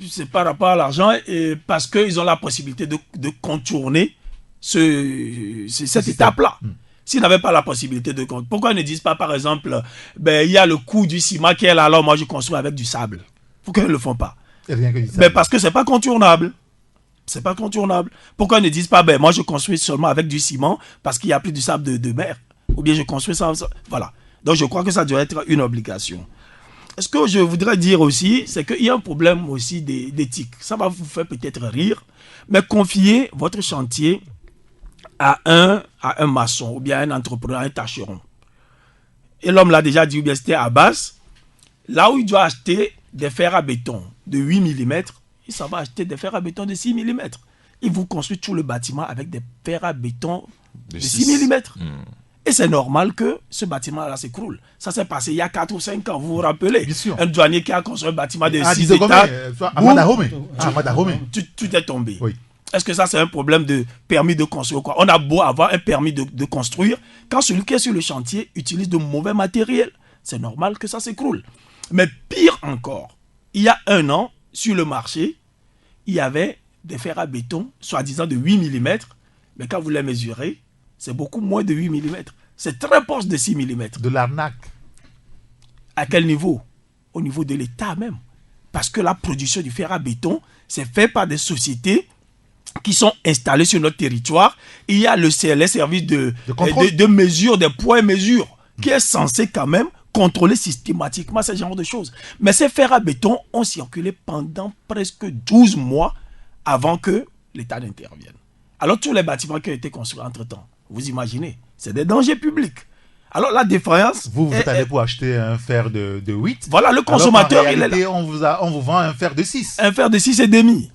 C'est par rapport à l'argent et parce qu'ils ont la possibilité de contourner cette étape-là. S'ils n'avaient pas la possibilité de contourner, pourquoi ils ne disent pas, par exemple, il y a le coût du ciment qui est là, alors moi je construis avec du sable. Pourquoi ils ne le font pas? Rien que du sable. Parce que c'est pas contournable. C'est pas contournable. Pourquoi ils ne disent pas, moi je construis seulement avec du ciment parce qu'il n'y a plus du sable de mer. Ou bien je construis ça. Voilà. Donc je crois que ça doit être une obligation. Ce que je voudrais dire aussi, c'est qu'il y a un problème aussi d'éthique. Ça va vous faire peut-être rire, mais confiez votre chantier à un maçon, ou bien à un entrepreneur, à un tâcheron. Et l'homme l'a déjà dit, ou bien c'était à base, là où il doit acheter des fers à béton de 8 mm, il s'en va acheter des fers à béton de 6 mm. Il vous construit tout le bâtiment avec des fers à béton de 6 mm. Et c'est normal que ce bâtiment-là s'écroule. Ça s'est passé il y a 4 ou 5 ans, vous vous rappelez? Bien sûr. Un douanier qui a construit un bâtiment de 6 étages. Tout est tombé. Oui. Est-ce que ça, c'est un problème de permis de construire ou quoi? On a beau avoir un permis de construire, quand celui qui est sur le chantier utilise de mauvais matériel, c'est normal que ça s'écroule. Mais pire encore, il y a 1 an, sur le marché, il y avait des fers à béton, soi-disant de 8 mm, mais quand vous les mesurez, c'est beaucoup moins de 8 mm. C'est très proche de 6 mm. De l'arnaque. À quel niveau? Au niveau de l'État même. Parce que la production du fer à béton, c'est fait par des sociétés qui sont installées sur notre territoire. Il y a le CLS, service de mesure, des poids et mesures, qui est censé quand même contrôler systématiquement ce genre de choses. Mais ces fers à béton ont circulé pendant presque 12 mois avant que l'État n'intervienne. Alors tous les bâtiments qui ont été construits entre-temps, vous imaginez, c'est des dangers publics. Alors la défaillance... Vous êtes allé pour acheter un fer de 8. Voilà, le consommateur, alors, il est là. On vous vend un fer de 6. Un fer de 6,5.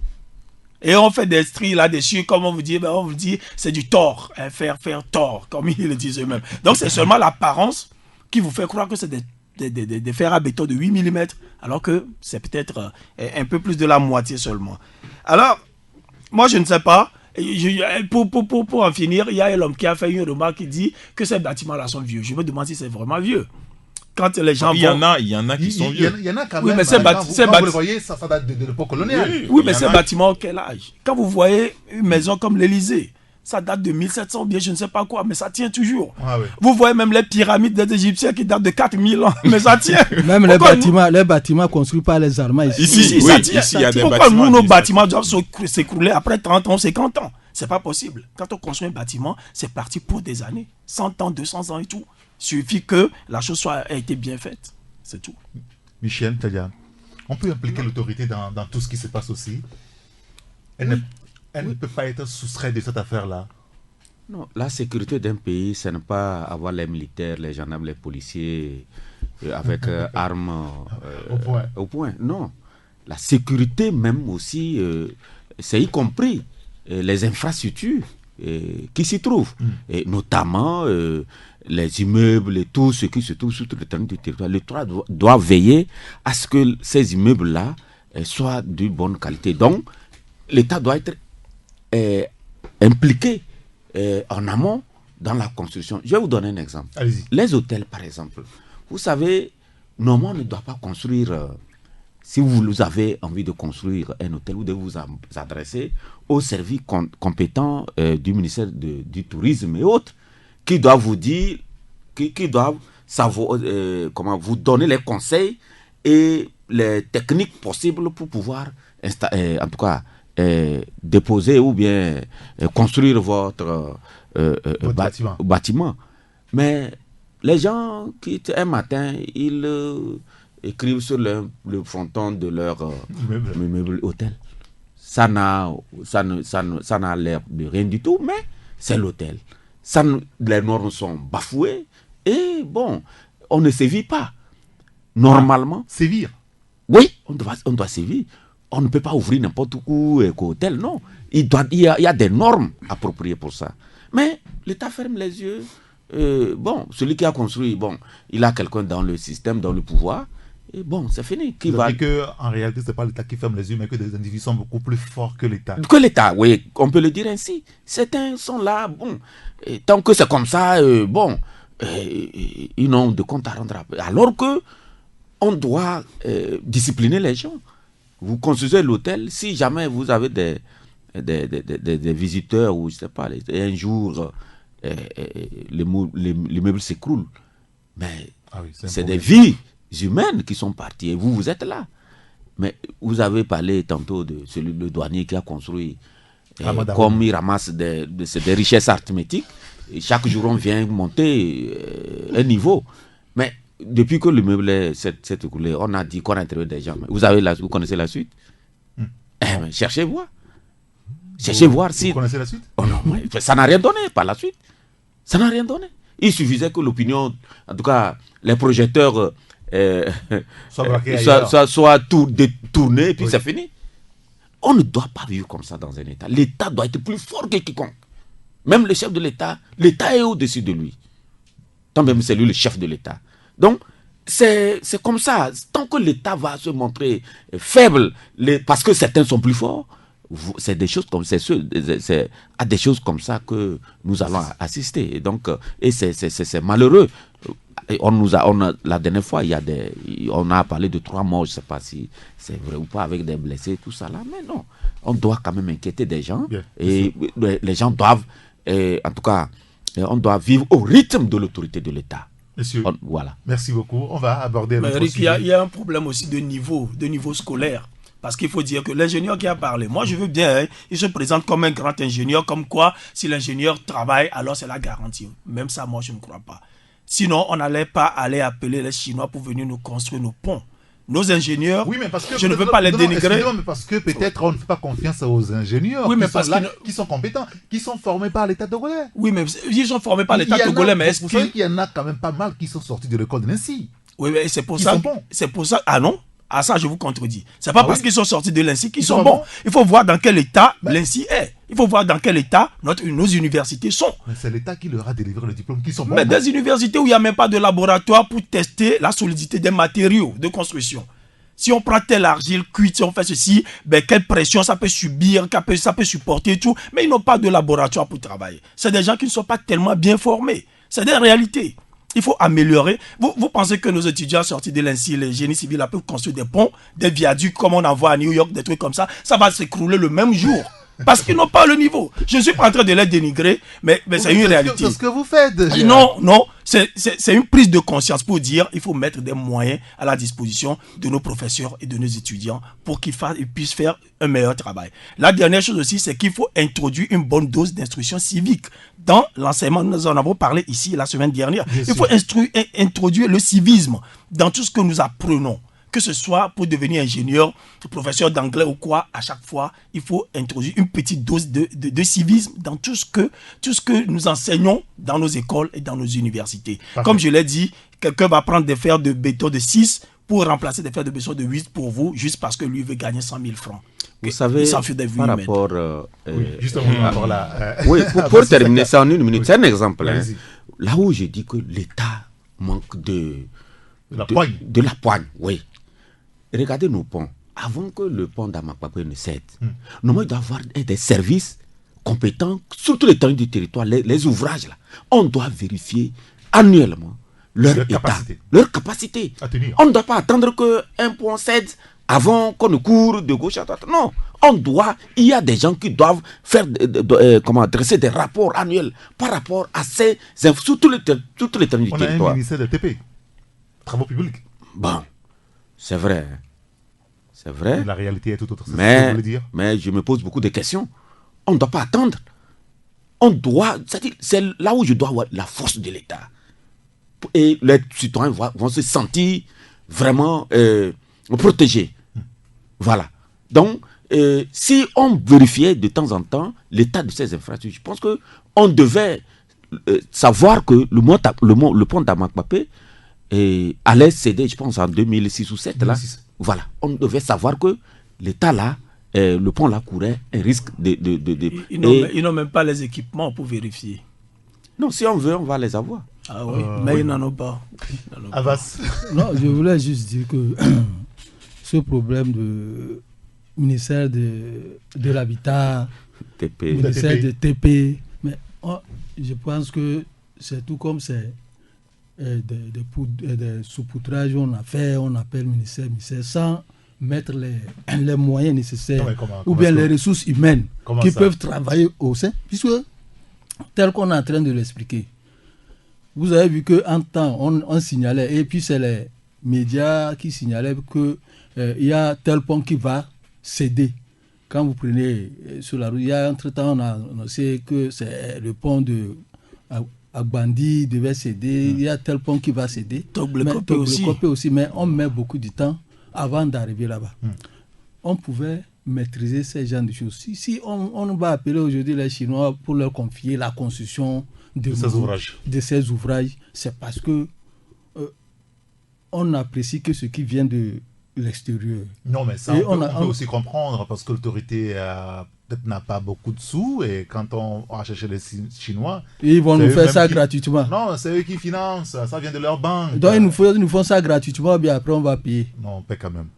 Et on fait des stries là-dessus, comme on vous dit, c'est du tort, un fer tort, comme ils le disent eux-mêmes. Donc c'est seulement l'apparence qui vous fait croire que c'est des fers à béton de 8 mm, alors que c'est peut-être un peu plus de la moitié seulement. Alors, moi je ne sais pas, pour en finir, il y a l'homme qui a fait une remarque qui dit que ces bâtiments-là sont vieux. Je me demande si c'est vraiment vieux. Quand les gens il y en a qui sont vieux. Il y en a quand oui, même. Mais quand vous le voyez, ça date de l'époque coloniale. Oui, mais ces bâtiments, quel âge? Quand vous voyez une maison comme l'Élysée, ça date de 1700, bien je ne sais pas quoi, mais ça tient toujours. Ah oui. Vous voyez même les pyramides des Égyptiens qui datent de 4000 ans, mais ça tient. Même les bâtiments construits par les Allemands ici, ça tient. Ici, il y a des Pourquoi bâtiments. Nos bâtiments doivent s'écrouler après 30 ans, 50 ans? C'est pas possible. Quand on construit un bâtiment, c'est parti pour des années. 100 ans, 200 ans et tout. Il suffit que la chose ait été bien faite. C'est tout. Michel, Talia, on peut impliquer l'autorité dans tout ce qui se passe aussi. Elle ne peut pas être soustraite de cette affaire-là. Non, la sécurité d'un pays, ce n'est pas avoir les militaires, les gendarmes, les policiers avec armes au point. Non. La sécurité même aussi, c'est y compris les infrastructures qui s'y trouvent. Et notamment les immeubles et tout ce qui se trouve sur le terrain du territoire. L'État doit veiller à ce que ces immeubles-là soient de bonne qualité. Donc, l'État doit être impliqué en amont dans la construction. Je vais vous donner un exemple. Allez-y. Les hôtels, par exemple. Vous savez, normalement, on ne doit pas construire... si vous avez envie de construire un hôtel, vous devez vous adresser aux services compétents du ministère du Tourisme et autres, qui doivent vous dire, qui doivent savoir, comment vous donner les conseils et les techniques possibles pour pouvoir, en tout cas, déposer ou bien construire votre bâtiment. Mais les gens qui, un matin, ils écrivent sur le fronton de leur immeuble hôtel. Ça n'a l'air de rien du tout, mais c'est l'hôtel. Les normes sont bafouées et bon, on ne sévit pas. Normalement. Sévir? Oui, on doit sévir. On ne peut pas ouvrir n'importe où hôtel, non. Il y a des normes appropriées pour ça. Mais l'État ferme les yeux. Bon, celui qui a construit, bon, il a quelqu'un dans le système, dans le pouvoir. Et bon, c'est fini. En réalité, ce n'est pas l'État qui ferme les yeux, mais que des individus sont beaucoup plus forts que l'État. Que l'État, oui, on peut le dire ainsi. Certains sont là, bon, et tant que c'est comme ça, bon, ils n'ont de compte à rendre. Alors que on doit discipliner les gens. Vous construisez l'hôtel, si jamais vous avez des visiteurs ou je sais pas, un jour les meubles s'écroulent, mais c'est des vies humaines qui sont parties et vous êtes là. Mais vous avez parlé tantôt de le douanier qui a construit, comme il ramasse des richesses arithmétiques, et chaque jour on vient monter un niveau. Mais depuis que le meuble s'est écoulé, on a dit qu'on a interviewé des gens. Vous connaissez la suite? Cherchez voir. Cherchez voir si... Vous connaissez la suite? Oh non, ça n'a rien donné par la suite. Ça n'a rien donné. Il suffisait que l'opinion, en tout cas les projecteurs, soit tout détourné et puis c'est fini. On ne doit pas vivre comme ça dans un État. L'État doit être plus fort que quiconque. Même le chef de l'État, l'État est au-dessus de lui. Tant même c'est lui le chef de l'État. Donc, c'est comme ça. Tant que l'État va se montrer faible, parce que certains sont plus forts, c'est des choses comme c'est à des choses comme ça que nous allons assister. Et donc, c'est malheureux. Et la dernière fois, on a parlé de 3 morts, je ne sais pas si c'est vrai ou pas, avec des blessés, tout ça là. Mais non, on doit quand même inquiéter des gens. Bien, et les gens doivent, en tout cas, on doit vivre au rythme de l'autorité de l'État. Monsieur, voilà. Merci beaucoup. On va aborder un autre sujet. Il y a un problème aussi de niveau scolaire. Parce qu'il faut dire que l'ingénieur qui a parlé, moi je veux bien, il se présente comme un grand ingénieur, comme quoi si l'ingénieur travaille, alors c'est la garantie. Même ça, moi je ne crois pas. Sinon, on n'allait pas aller appeler les Chinois pour venir nous construire nos ponts. Nos ingénieurs, oui, mais parce que, je ne veux pas les dénigrer. Mais parce que peut-être on ne fait pas confiance aux ingénieurs qui sont compétents, qui sont formés par l'État togolais. Oui, mais ils sont formés par l'État togolais, mais est-ce qu'il y en a quand même pas mal qui sont sortis de l'école de l'INSI? Oui, mais c'est pour ça. C'est pour ça. Ah non? Ah ça, je vous contredis. C'est pas parce qu'ils sont sortis de l'INSI qu'ils sont bons. Il faut voir dans quel état l'INSI est. Il faut voir dans quel état nos universités sont. Mais c'est l'État qui leur a délivré le diplôme, qui sont bons. Mais des universités où il n'y a même pas de laboratoire pour tester la solidité des matériaux de construction. Si on prend telle argile cuite, si on fait ceci, quelle pression ça peut subir, ça peut supporter tout. Mais ils n'ont pas de laboratoire pour travailler. C'est des gens qui ne sont pas tellement bien formés. C'est des réalités. Il faut améliorer. Vous pensez que nos étudiants sortis de l'INSI, les génies civils, peuvent construire des ponts, des viaducs comme on en voit à New York, des trucs comme ça. Ça va s'écrouler le même jour. Parce qu'ils n'ont pas le niveau. Je ne suis pas en train de les dénigrer, mais c'est une réalité. C'est ce que vous faites. Non. C'est une prise de conscience pour dire qu'il faut mettre des moyens à la disposition de nos professeurs et de nos étudiants pour qu'ils puissent faire un meilleur travail. La dernière chose aussi, c'est qu'il faut introduire une bonne dose d'instruction civique dans l'enseignement. Nous en avons parlé ici la semaine dernière. Il faut introduire le civisme dans tout ce que nous apprenons. Que ce soit pour devenir ingénieur, professeur d'anglais ou quoi, à chaque fois, il faut introduire une petite dose de civisme dans tout ce que nous enseignons dans nos écoles et dans nos universités. Parfait. Comme je l'ai dit, quelqu'un va prendre des fers de béton de 6 pour remplacer des fers de béton de 8 pour vous, juste parce que lui veut gagner 100 000 francs. Vous savez, par rapport... pour terminer ça en une minute, c'est un exemple. Là où je dis que l'État manque de la poigne, oui. Regardez nos ponts. Avant que le pont d'Amakpapé ne cède, normalement, il doit y avoir des services compétents sur tout l'étendue du territoire, les ouvrages là. On doit vérifier annuellement leur état, leur capacité. On ne doit pas attendre qu'un pont cède avant qu'on ne court de gauche à droite. Non, il y a des gens qui doivent faire, dresser des rapports annuels par rapport à ces sur tout l'étendue du territoire. On a un ministère de TP, travaux publics. Bon. C'est vrai. C'est vrai. La réalité est tout autre. Mais je me pose beaucoup de questions. On ne doit pas attendre. C'est là où je dois avoir la force de l'État. Et les citoyens vont se sentir vraiment protégés. Voilà. Donc, si on vérifiait de temps en temps l'état de ces infrastructures, je pense qu'on devait savoir que le pont d'Amakpapé allait céder, je pense, en 2006 ou 2007. Là. Voilà. On devait savoir que l'État là, le pont là courait un risque de... Ils n'ont même pas les équipements pour vérifier. Non, si on veut, on va les avoir. Ah oui, mais ils n'en ont pas. Avas. Non, je voulais juste dire que ce problème de ministère de l'Habitat, ministère de TP, mais je pense que c'est tout comme c'est des saupoudrages, on appelle ministère sans mettre les moyens nécessaires ou bien les ressources humaines qui peuvent travailler au sein, puisque tel qu'on est en train de l'expliquer, vous avez vu qu'en temps on signalait, et puis c'est les médias qui signalaient qu'il y a tel pont qui va céder. Quand vous prenez sur la route, il y a entre-temps on a annoncé que c'est le pont de Agbandi devait céder, il y a tel pont qui va céder. Toglekopé aussi, mais on met beaucoup de temps avant d'arriver là-bas. On pouvait maîtriser ces genres de choses. Si on va appeler aujourd'hui les Chinois pour leur confier la construction de ces ouvrages, c'est parce que on n'apprécie que ce qui vient de l'extérieur. Non, mais ça, on peut aussi comprendre, parce que l'autorité peut-être n'a pas beaucoup de sous, et quand on va chercher les Chinois... Ils vont nous faire ça gratuitement. Non, c'est eux qui financent, ça vient de leur banque. Donc ils nous font ça gratuitement, bien après on va payer. Non, on paie quand même.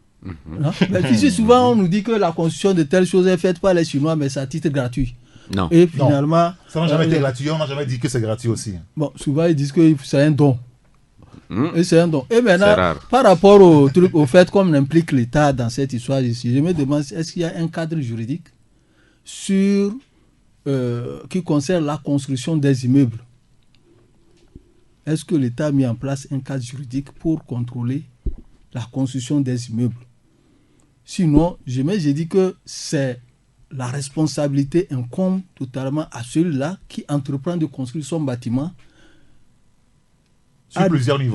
Mais puis souvent on nous dit que la construction de telle chose est faite par les Chinois, mais c'est à titre gratuit. Non. Et finalement... Non, ça n'a jamais été gratuit, on n'a jamais dit que c'est gratuit aussi. Bon, souvent ils disent que c'est un don. Et c'est un don. Et maintenant, par rapport au fait qu'on implique l'État dans cette histoire ici, je me demande, est-ce qu'il y a un cadre juridique qui concerne la construction des immeubles? Est-ce que l'État a mis en place un cadre juridique pour contrôler la construction des immeubles? Sinon, j'ai dit que c'est la responsabilité incombe totalement à celui-là qui entreprend de construire son bâtiment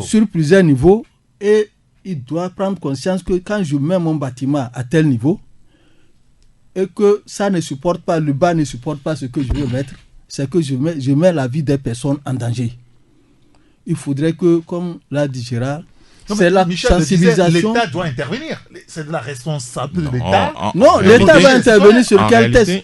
sur plusieurs niveaux, et il doit prendre conscience que quand je mets mon bâtiment à tel niveau et que ça ne supporte pas, le bas ne supporte pas ce que je veux mettre, c'est que je mets la vie des personnes en danger. Il faudrait que, comme l'a dit Gérard, c'est la sensibilisation. L'État doit intervenir. C'est de la responsabilité de l'État. Non, l'État va intervenir sur quel test?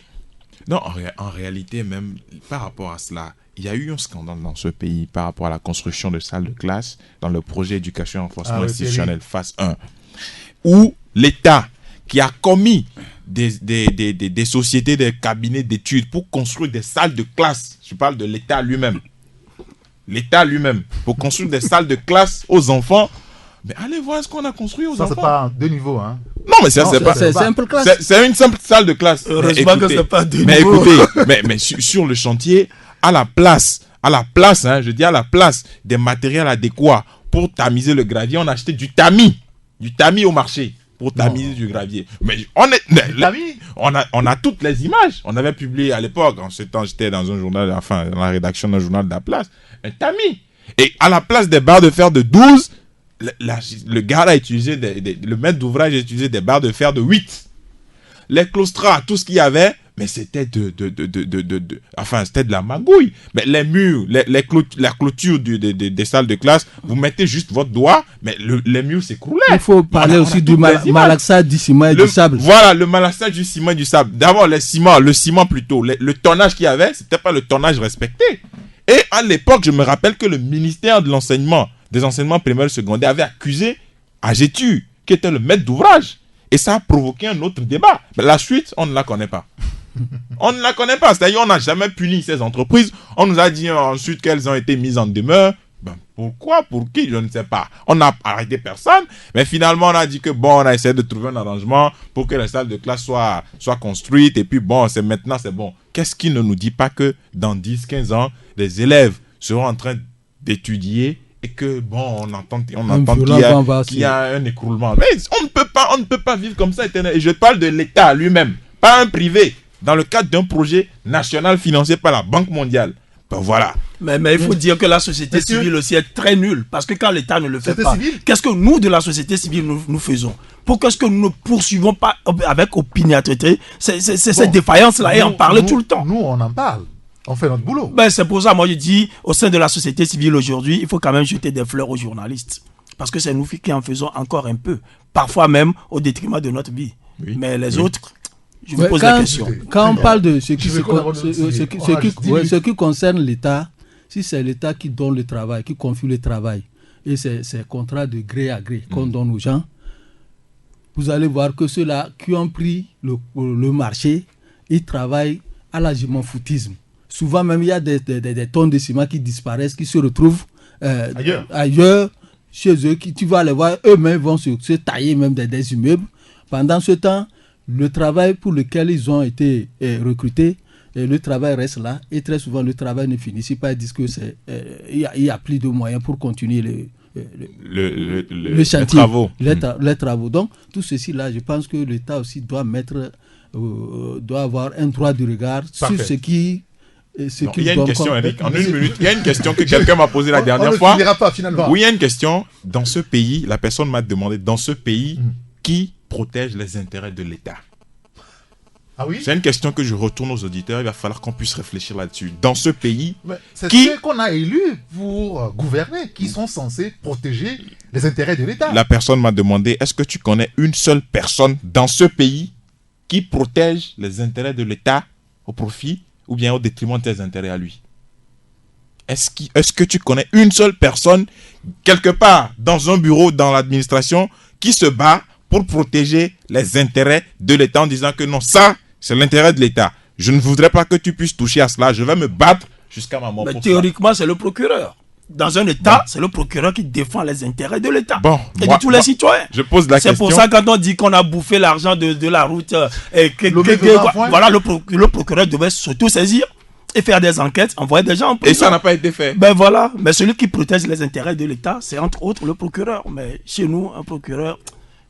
Non, en réalité, même par rapport à cela, il y a eu un scandale dans ce pays par rapport à la construction de salles de classe dans le projet éducation et renforcement institutionnel phase 1, où l'État qui a commis des sociétés, des cabinets d'études pour construire des salles de classe, je parle de l'État lui-même, pour construire des salles de classe aux enfants. Mais allez voir ce qu'on a construit aux enfants. Ça, c'est pas deux niveaux, hein. Non, mais c'est simple classe. C'est une simple salle de classe. Heureusement que c'est pas deux mais niveaux. Écoutez, mais sur le chantier, à la place, hein, je dis à la place des matériels adéquats pour tamiser le gravier, on a acheté du tamis au marché pour tamiser du gravier. Mais on a toutes les images. On avait publié à l'époque, en ce temps, j'étais dans un journal, enfin, dans la rédaction d'un journal de la place, un tamis. Et à la place des barres de fer de 12, le gars a utilisé, le maître d'ouvrage a utilisé des barres de fer de 8. Les claustras, tout ce qu'il y avait, mais c'était c'était de la magouille. Mais les murs, la clôture des salles de classe, vous mettez juste votre doigt, mais les murs s'écroulaient. Il faut parler aussi du malaxage du ciment et du sable. Voilà, le malaxage du ciment et du sable. D'abord, le ciment plutôt. Le tonnage qu'il y avait, c'était pas le tonnage respecté. Et à l'époque, je me rappelle que le ministère de l'enseignement, des enseignements primaires et secondaires, avait accusé AGETU, qui était le maître d'ouvrage. Et ça a provoqué un autre débat. Mais la suite, on ne la connaît pas. On ne la connaît pas. C'est-à-dire, on n'a jamais puni ces entreprises. On nous a dit ensuite qu'elles ont été mises en demeure. Ben, pourquoi? Pour qui? Je ne sais pas. On n'a arrêté personne. Mais finalement, on a dit que bon, on a essayé de trouver un arrangement pour que les salles de classe soient construites. Et puis bon, maintenant, c'est bon. Qu'est-ce qui ne nous dit pas que dans 10-15 ans, les élèves seront en train d'étudier et que bon, on entend qu'il y a un écroulement. Mais on ne peut pas vivre comme ça éternellement. Et je parle de l'État lui-même, pas un privé, dans le cadre d'un projet national financé par la Banque mondiale. Ben voilà. Mais il faut dire que la société civile aussi est très nulle. Parce que quand l'État ne le fait pas, qu'est-ce que nous, de la société civile, nous faisons? Pourquoi est-ce que nous ne poursuivons pas avec opiniâtreté cette défaillance-là et en parler tout le temps? Nous, on en parle. On fait notre boulot. Ben, c'est pour ça, moi, je dis, au sein de la société civile aujourd'hui, il faut quand même jeter des fleurs aux journalistes. Parce que c'est nous qui en faisons encore un peu. Parfois même au détriment de notre vie. Oui. Mais les autres, je vous pose la question. Quand on parle de ce qui concerne l'État, si c'est l'État qui donne le travail, qui confie le travail, et c'est contrat de gré à gré qu'on donne aux gens, vous allez voir que ceux-là qui ont pris le marché, ils travaillent à l'agiment foutisme. Souvent même, il y a des tonnes de ciment qui disparaissent, qui se retrouvent ailleurs, chez eux, tu vas les voir, eux-mêmes vont se tailler même des immeubles. Pendant ce temps, le travail pour lequel ils ont été recrutés, le travail reste là. Et très souvent, le travail ne finit pas. Ils disent qu'il y a plus de moyens pour continuer le chantier, les travaux. Donc, tout ceci là, je pense que l'État aussi doit avoir un droit de regard sur ce qui... il y a une question, Eric, en une minute. Il y a une question que quelqu'un m'a posée la dernière fois. On ne finira pas finalement. Oui, il y a une question. Dans ce pays, la personne m'a demandé, dans ce pays, qui protège les intérêts de l'État? Ah oui? C'est une question que je retourne aux auditeurs. Il va falloir qu'on puisse réfléchir là-dessus. Dans ce pays, c'est ceux qu'on a élus pour gouverner, qui sont censés protéger les intérêts de l'État. La personne m'a demandé, est-ce que tu connais une seule personne dans ce pays qui protège les intérêts de l'État au profit ou bien au détriment de tes intérêts à lui? Est-ce que tu connais une seule personne, quelque part, dans un bureau, dans l'administration, qui se bat pour protéger les intérêts de l'État en disant que non, ça, c'est l'intérêt de l'État. Je ne voudrais pas que tu puisses toucher à cela. Je vais me battre jusqu'à ma mort. Mais théoriquement, c'est le procureur. Dans un État, c'est le procureur qui défend les intérêts de l'État et de tous les citoyens. Je pose la question. C'est pour ça quand on dit qu'on a bouffé l'argent de la route, voilà, le procureur devait s'auto-saisir et faire des enquêtes, envoyer des gens en prison. Et ça n'a pas été fait. Ben voilà, mais celui qui protège les intérêts de l'État, c'est entre autres le procureur. Mais chez nous, un procureur,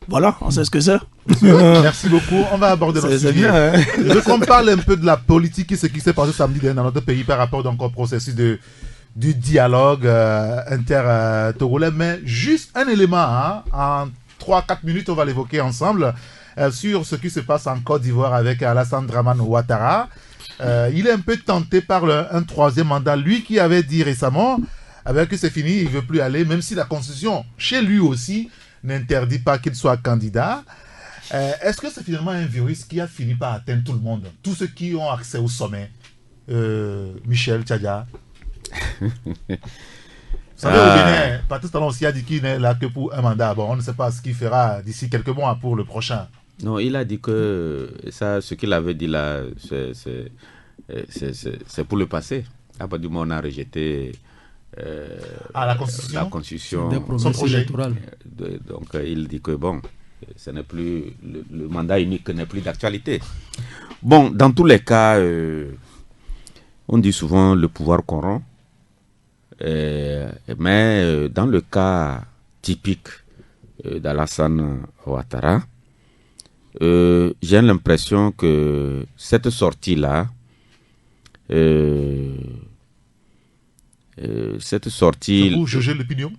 voilà, on sait ce que c'est. Merci beaucoup. On va aborder notre sujet. Bien, hein. Je veux qu'on parle un peu de la politique et ce qui s'est passé samedi dernier dans notre pays par rapport donc au processus du dialogue inter-togolais. Mais juste un élément, en 3-4 minutes, on va l'évoquer ensemble sur ce qui se passe en Côte d'Ivoire avec Alassane Dramane Ouattara. Il est un peu tenté par un troisième mandat. Lui qui avait dit récemment que c'est fini, il ne veut plus aller, même si la Constitution, chez lui aussi, n'interdit pas qu'il soit candidat. Est-ce que c'est finalement un virus qui a fini par atteindre tout le monde, tous ceux qui ont accès au sommet? Michel Tchadia. Vous savez, au Bénin, Patrice Talon aussi a dit qu'il n'est là que pour un mandat. Bon, on ne sait pas ce qu'il fera d'ici quelques mois pour le prochain. Non, il a dit que ça, ce qu'il avait dit là, c'est pour le passé. À partir du moment où on a rejeté la Constitution, des promesses électorales. Donc il dit que bon, ce n'est plus le mandat unique n'est plus d'actualité. Bon, dans tous les cas, on dit souvent le pouvoir corrompt, mais dans le cas typique d'Alassane Ouattara, j'ai l'impression que cette sortie-là, vous jugez l'opinion?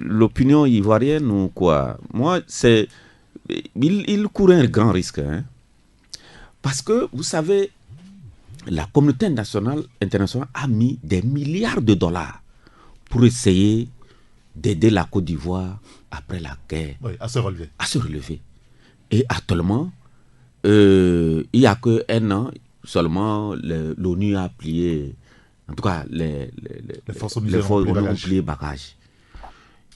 L'opinion ivoirienne ou quoi? Moi, il court un grand risque. Hein? Parce que, vous savez, la communauté internationale a mis des milliards de dollars pour essayer d'aider la Côte d'Ivoire après la guerre. Oui, à se relever. Et actuellement, il n'y a qu'un an seulement, l'ONU a plié. En tout cas, les forces ont plié bagage.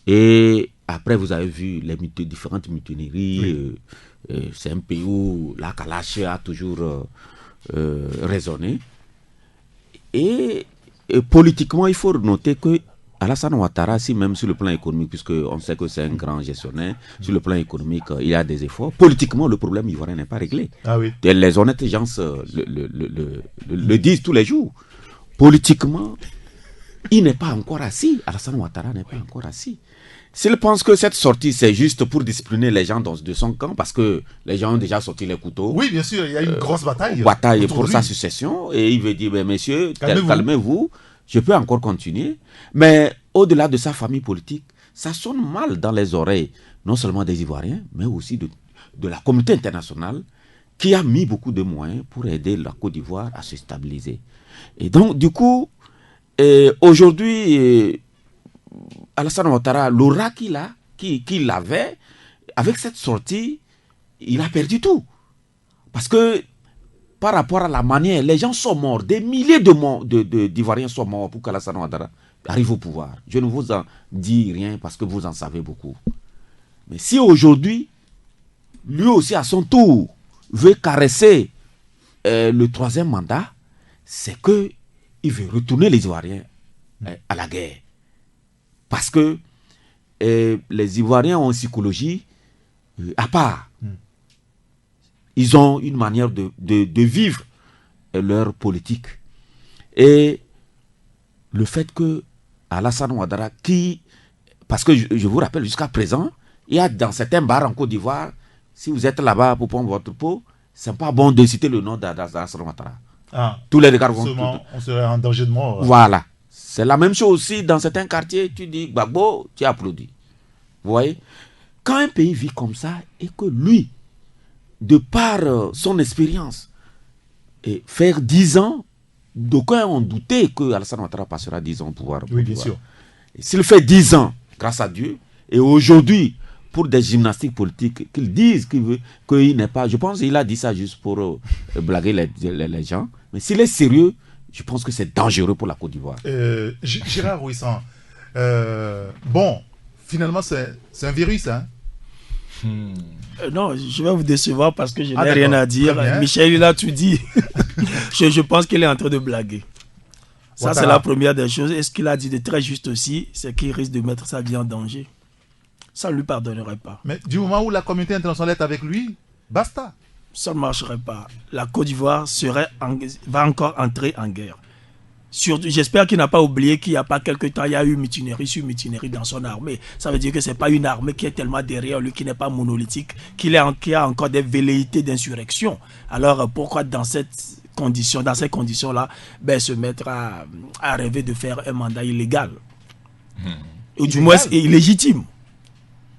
Et après, vous avez vu les différentes mutineries. Oui. C'est un pays où la Kalash a toujours résonné. Et politiquement, il faut noter que Alassane Ouattara, si même sur le plan économique, puisqu'on sait que c'est un grand gestionnaire, sur le plan économique, il y a des efforts. Politiquement, le problème ivoirien n'est pas réglé. Ah oui. Et les honnêtes gens le disent tous les jours. Politiquement, il n'est pas encore assis. Alassane Ouattara n'est pas encore assis. S'il pense que cette sortie, c'est juste pour discipliner les gens de son camp, parce que les gens ont déjà sorti les couteaux. Oui, bien sûr, il y a une grosse bataille. Bataille pour sa succession. Et il veut dire, messieurs, calmez-vous, je peux encore continuer. Mais au-delà de sa famille politique, ça sonne mal dans les oreilles, non seulement des Ivoiriens, mais aussi de la communauté internationale, qui a mis beaucoup de moyens pour aider la Côte d'Ivoire à se stabiliser. Et donc, du coup, aujourd'hui, Alassane Ouattara, l'aura qu'il avait, avec cette sortie, il a perdu tout. Parce que, par rapport à la manière, les gens sont morts, des milliers d'Ivoiriens sont morts pour qu'Alassane Ouattara arrive au pouvoir. Je ne vous en dis rien parce que vous en savez beaucoup. Mais si aujourd'hui, lui aussi à son tour, veut caresser le troisième mandat, c'est qu'il veut retourner les Ivoiriens à la guerre. Parce que les Ivoiriens ont une psychologie à part. Ils ont une manière de vivre leur politique. Et le fait que Alassane Ouattara, parce que je vous rappelle, jusqu'à présent, il y a dans certains bars en Côte d'Ivoire, si vous êtes là-bas pour prendre votre pot, c'est pas bon de citer le nom d'Alassane Ouattara. Tous les regards vont... On serait en danger de mort. Voilà. C'est la même chose aussi dans certains quartiers. Tu dis Gbagbo, tu applaudis. Vous voyez? Quand un pays vit comme ça et que lui, de par son expérience, et faire 10 ans, d'aucuns ont douté que Alassane Ouattara passera 10 ans au pouvoir. Oui, bien sûr. S'il fait 10 ans, grâce à Dieu, et aujourd'hui, pour des gymnastiques politiques, qu'ils disent qu'il n'est pas... Je pense qu'il a dit ça juste pour blaguer les gens. Mais s'il est sérieux, je pense que c'est dangereux pour la Côte d'Ivoire. Gérard Rouissan, bon, finalement, c'est un virus, hein? Non, je vais vous décevoir parce que je n'ai rien à dire. Michel, il a tout dit. je pense qu'il est en train de blaguer. Ça, c'est la première des choses. Et ce qu'il a dit de très juste aussi, c'est qu'il risque de mettre sa vie en danger. Ça ne lui pardonnerait pas. Mais du moment où la communauté internationale est avec lui, basta. Ça ne marcherait pas. La Côte d'Ivoire va encore entrer en guerre. J'espère qu'il n'a pas oublié qu'il n'y a pas quelque temps, il y a eu mutinerie sur mutinerie dans son armée. Ça veut dire que ce n'est pas une armée qui est tellement derrière lui, qui n'est pas monolithique, qui a encore des velléités d'insurrection. Alors pourquoi dans ces conditions-là, se mettre à rêver de faire un mandat illégal ou du moins illégitime.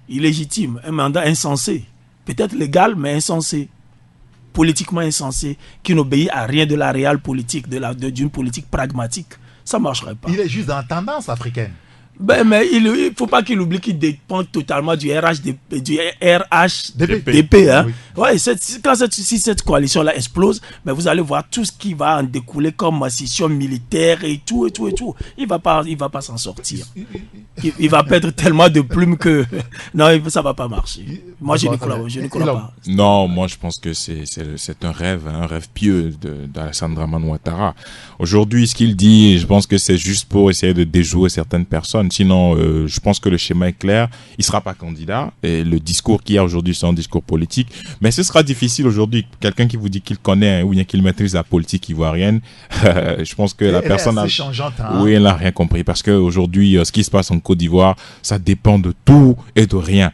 Illégitime, un mandat insensé. Peut-être légal, mais insensé. Politiquement insensé, qui n'obéit à rien de la réelle politique, d'une politique pragmatique. Ça ne marcherait pas. Il est juste dans la tendance africaine. Mais il ne faut pas qu'il oublie qu'il dépend totalement du RHDP. Hein? Oui. Si cette coalition-là explose, vous allez voir tout ce qui va en découler comme scission militaire et tout. Il va pas s'en sortir. Il va perdre tellement de plumes que non, ça ne va pas marcher. Moi, je ne crois pas. Non, moi, je pense que c'est un rêve pieux d'Alassane Dramane Ouattara. Aujourd'hui, ce qu'il dit, je pense que c'est juste pour essayer de déjouer certaines personnes. Sinon, je pense que le schéma est clair. Il ne sera pas candidat. Et le discours qu'il y a aujourd'hui, c'est un discours politique. Mais ce sera difficile aujourd'hui. Quelqu'un qui vous dit qu'il connaît ou bien qu'il maîtrise la politique ivoirienne, je pense que la personne... Oui, elle n'a rien compris. Parce qu'aujourd'hui, ce qui se passe en Côte d'Ivoire, ça dépend de tout et de rien.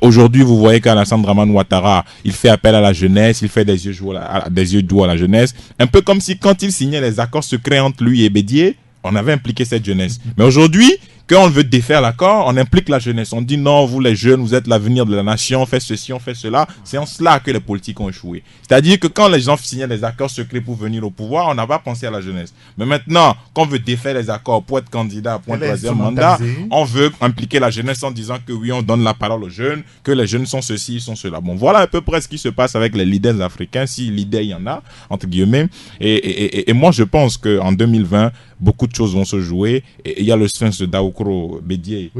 Aujourd'hui, vous voyez qu'Alassane Dramane Ouattara, il fait appel à la jeunesse, il fait des yeux doux à la jeunesse. Un peu comme si quand il signait les accords secrets entre lui et Bédié, on avait impliqué cette jeunesse. Mais aujourd'hui, quand on veut défaire l'accord, on implique la jeunesse. On dit non, vous les jeunes, vous êtes l'avenir de la nation, on fait ceci, on fait cela. C'est en cela que les politiques ont échoué. C'est-à-dire que quand les gens signaient des accords secrets pour venir au pouvoir, on n'a pas pensé à la jeunesse. Mais maintenant, quand on veut défaire les accords pour être candidat, pour un troisième mandat, on veut impliquer la jeunesse en disant que oui, on donne la parole aux jeunes, que les jeunes sont ceci, ils sont cela. Bon, voilà à peu près ce qui se passe avec les leaders africains, si leaders il y en a, entre guillemets. Et moi, je pense qu'en 2020, beaucoup de choses vont se jouer. Et il y a le sphinx de Daoukro Bédié,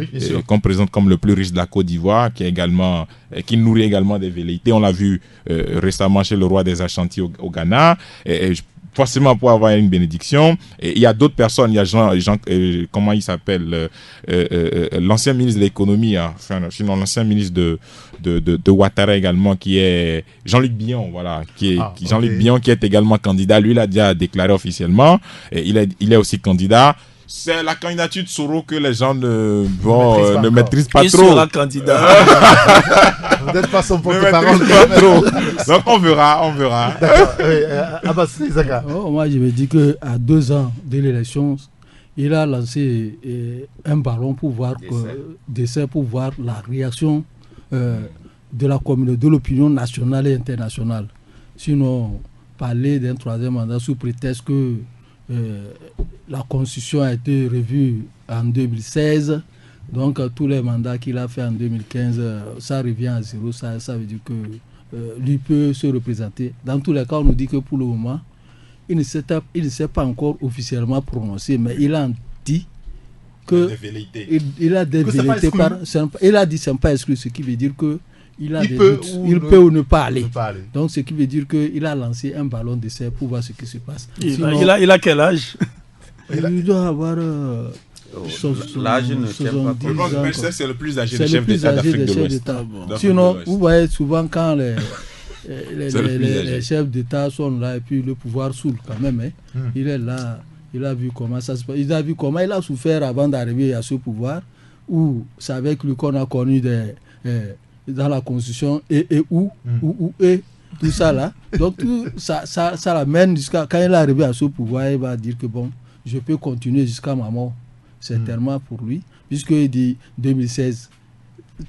qu'on présente comme le plus riche de la Côte d'Ivoire, qui nourrit également des velléités. On l'a vu récemment chez le roi des Ashanti au Ghana. Forcément pour avoir une bénédiction. Et il y a d'autres personnes, il y a Jean comment il s'appelle, l'ancien ministre de l'économie, sinon l'ancien ministre de Ouattara également, qui est Jean-Luc Billon, voilà, Jean-Luc Billon qui est également candidat. Lui, il a déjà déclaré officiellement, et il est aussi candidat. C'est la candidature de Soro que les gens ne maîtrisent pas trop. Il sera candidat. Vous n'êtes pas son porte-parole. Donc on verra. Moi, je me dis qu'à 2 ans de l'élection, il a lancé un ballon pour voir la réaction de la communauté, de l'opinion nationale et internationale. Sinon, parler d'un troisième mandat sous prétexte que la Constitution a été revue en 2016, donc tous les mandats qu'il a fait en 2015, ça revient à zéro. Ça veut dire que lui peut se représenter. Dans tous les cas, on nous dit que pour le moment, il ne s'est pas encore officiellement prononcé, mais il a dit que il a des velléités. Il a dit que ce n'est pas exclu, ce qui veut dire que il peut ou ne pas aller. Donc, ce qui veut dire qu'il a lancé un ballon d'essai pour voir ce qui se passe. Il a quel âge? Il doit avoir Là, je ne tiens pas. Je pense que c'est le plus âgé des chefs d'État. Sinon, vous voyez souvent quand les chefs d'État sont là et puis le pouvoir saoule quand même. Hein. Il est là, il a vu comment ça se passe. Il a vu comment il a souffert avant d'arriver à ce pouvoir. Où c'est avec lui qu'on a connu dans la Constitution et tout ça là. Donc tout ça l'amène jusqu'à quand il est arrivé à ce pouvoir, il va dire que bon, je peux continuer jusqu'à ma mort. Certainement pour lui, puisqu'il dit 2016,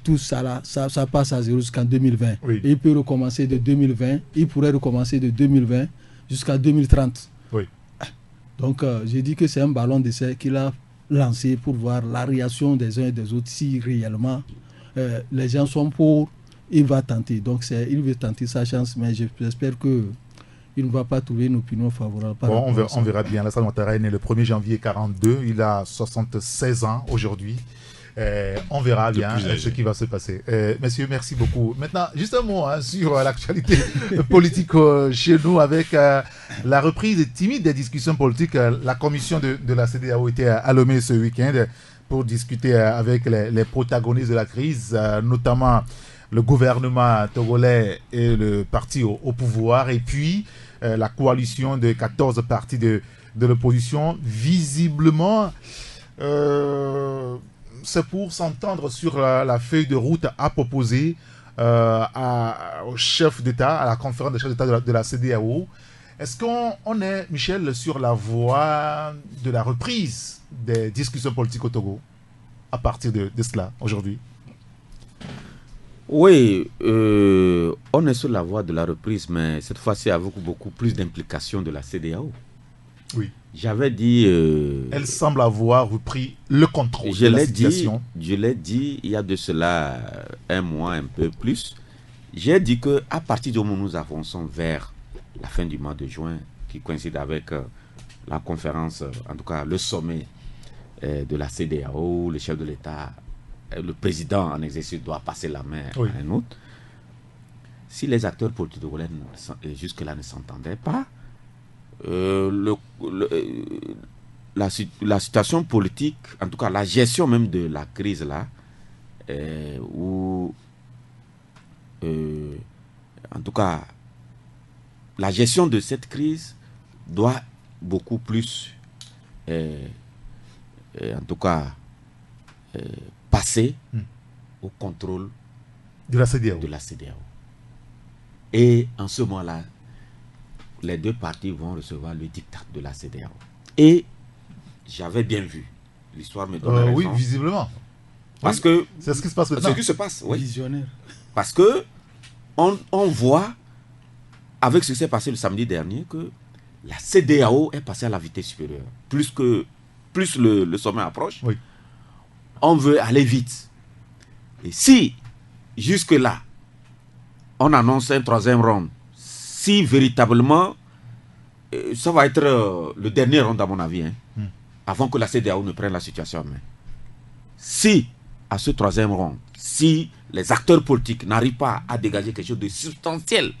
tout ça là, ça passe à zéro jusqu'en 2020. Oui. Et il peut recommencer de 2020, il pourrait recommencer de 2020 jusqu'à 2030. Oui. Donc j'ai dit que c'est un ballon d'essai qu'il a lancé pour voir la réaction des uns et des autres, si réellement les gens sont pour, il va tenter. Donc il veut tenter sa chance, mais j'espère que il ne va pas trouver une opinion favorable. Bon, on verra bien. Alassane Ouattara est né le 1er janvier 1942. Il a 76 ans aujourd'hui. On verra bien ce qui va se passer. Messieurs, merci beaucoup. Maintenant, juste un mot sur l'actualité politique chez nous avec la reprise timide des discussions politiques. La commission de la CEDEAO était à Lomé ce week-end pour discuter avec les protagonistes de la crise, notamment le gouvernement togolais et le parti au pouvoir, et puis la coalition de 14 partis de l'opposition. Visiblement, c'est pour s'entendre sur la feuille de route à proposer au chef d'État, à la conférence des chefs d'État de la CEDEAO. Est-ce qu'on est, Michel, sur la voie de la reprise des discussions politiques au Togo à partir de cela aujourd'hui? Oui, on est sur la voie de la reprise, mais cette fois-ci avec beaucoup plus d'implication de la CEDEAO. Oui. J'avais dit... elle semble avoir repris le contrôle de la situation. Je l'ai dit il y a de cela un mois, un peu plus. J'ai dit qu'à partir du moment où nous avançons vers la fin du mois de juin, qui coïncide avec la conférence, en tout cas le sommet de la CEDEAO, le chef de l'État, le président en exercice doit passer la main à un autre. Si les acteurs politiques togolais jusque-là ne s'entendaient pas, la situation politique, en tout cas la gestion même de la crise là, en tout cas la gestion de cette crise doit beaucoup plus, en tout cas, passer au contrôle de la CEDEAO. Et en ce moment-là, les deux parties vont recevoir le diktat de la CEDEAO. Et j'avais bien vu. L'histoire me donne raison. Oui, visiblement. Parce que c'est ce qui se passe maintenant. C'est ce qui se passe, oui. Visionnaire. Parce que on voit, avec ce qui s'est passé le samedi dernier, que la CEDEAO est passée à la vitesse supérieure. Plus le sommet approche, on veut aller vite. Et si, jusque-là, on annonce un troisième round, si véritablement, ça va être le dernier round à mon avis, avant que la CEDEAO ne prenne la situation en main. Si, à ce troisième round, si les acteurs politiques n'arrivent pas à dégager quelque chose de substantiel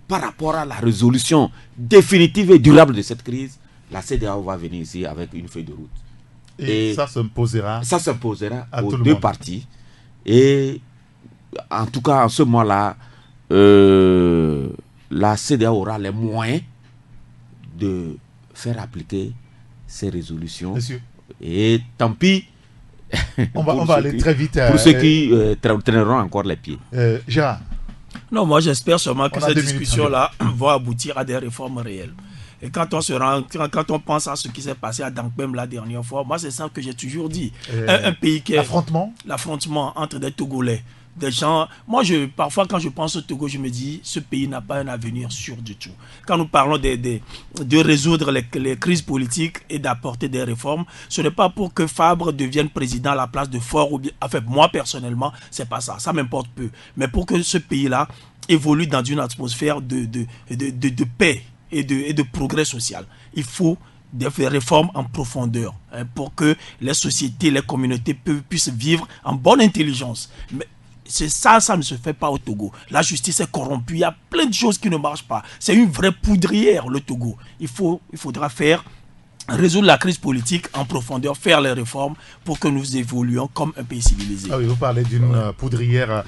par rapport à la résolution définitive et durable de cette crise, la CEDEAO va venir ici avec une feuille de route. Et ça s'imposera aux deux parties. Et en tout cas, en ce moment-là, la CEDEAO aura les moyens de faire appliquer ces résolutions. Monsieur. Et tant pis. On va aller très vite. Pour ceux qui traîneront encore les pieds. Gérard. Non, moi j'espère seulement que cette discussion-là va aboutir à des réformes réelles. Et quand on pense à ce qui s'est passé à Dankbem la dernière fois, moi c'est ça que j'ai toujours dit. Un pays qui est... L'affrontement entre des Togolais, des gens... Moi, parfois quand je pense au Togo, je me dis, ce pays n'a pas un avenir sûr du tout. Quand nous parlons de résoudre les crises politiques et d'apporter des réformes, ce n'est pas pour que Fabre devienne président à la place de Faure, ou bien... Enfin, moi personnellement, c'est pas ça. Ça m'importe peu. Mais pour que ce pays-là évolue dans une atmosphère de paix et de progrès social. Il faut des réformes en profondeur pour que les sociétés, les communautés puissent vivre en bonne intelligence. Mais ça ne se fait pas au Togo. La justice est corrompue, il y a plein de choses qui ne marchent pas. C'est une vraie poudrière, le Togo. Il faudra faire résoudre la crise politique en profondeur, faire les réformes pour que nous évoluions comme un pays civilisé. Ah oui, vous parlez d'une poudrière,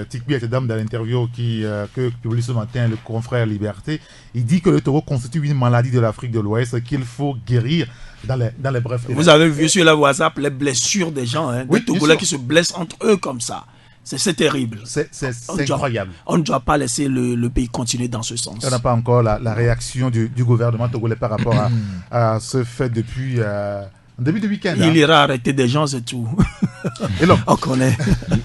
Tikbi Etedam, dans l'interview que publie ce matin le confrère Liberté. Il dit que le Togo constitue une maladie de l'Afrique de l'Ouest qu'il faut guérir dans les brefs. Vous avez vu sur le WhatsApp les blessures des gens, des Togolais qui se blessent entre eux comme ça. C'est terrible. C'est incroyable. On ne doit pas laisser le pays continuer dans ce sens. On n'a pas encore la réaction du gouvernement togolais par rapport à ce fait depuis en début de week-end. Il ira arrêter des gens, c'est tout. Et là, on connaît.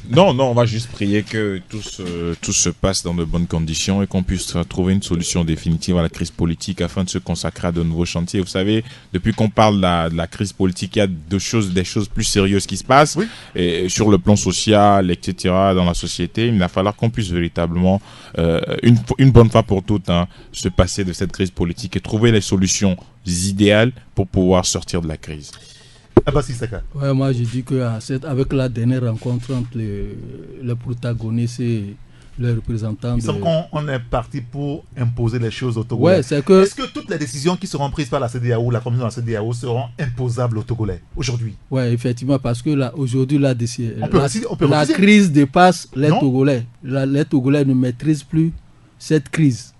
Non, on va juste prier que tout se passe dans de bonnes conditions et qu'on puisse trouver une solution définitive à la crise politique afin de se consacrer à de nouveaux chantiers. Vous savez, depuis qu'on parle de la crise politique, il y a des choses plus sérieuses qui se passent. Oui. Et sur le plan social, etc., dans la société, il va falloir qu'on puisse véritablement, une bonne fois pour toutes, se passer de cette crise politique et trouver les solutions idéales pour pouvoir sortir de la crise. Ouais, moi je dis qu'avec la dernière rencontre entre les protagonistes et les représentants. Il semble qu'on est parti pour imposer les choses au Togolais. Ouais, est-ce que toutes les décisions qui seront prises par la CEDEAO, la commission de la CEDEAO, seront imposables aux Togolais aujourd'hui? Oui, effectivement, parce que aujourd'hui, la crise dépasse les Togolais. Les Togolais ne maîtrisent plus cette crise.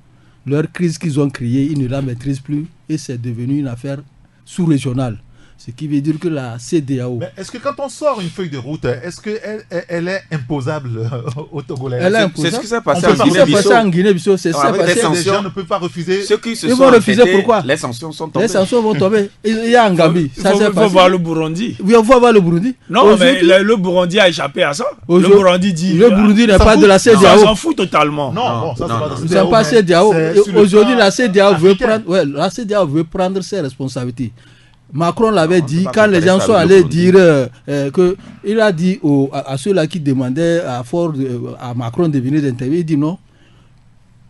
Leur crise qu'ils ont créée, ils ne la maîtrisent plus et c'est devenu une affaire sous-régionale. Ce qui veut dire que la CEDEAO... Mais est-ce que quand on sort une feuille de route, est-ce qu'elle est imposable aux Togolais? Elle est imposable. C'est ce qui s'est passé en Guinée-Bissau. C'est ça. Les gens ne peuvent pas refuser. Ceux qui se Ils sont vont refuser pourquoi? Les sanctions sont tombées. Les sanctions vont tomber. Il y a en Gambie. Il faut voir le Burundi. Oui, il faut voir le Burundi. Non, mais le Burundi a échappé à ça. Le Burundi dit... Le Burundi n'est pas de la CEDEAO. Ça s'en fout totalement. Non, ça c'est pas CEDEAO. Aujourd'hui, la CEDEAO veut prendre ses responsabilités. Macron l'avait dit quand les gens sont allés dire il a dit à ceux-là qui demandaient à Macron de venir d'interviewer, il dit non,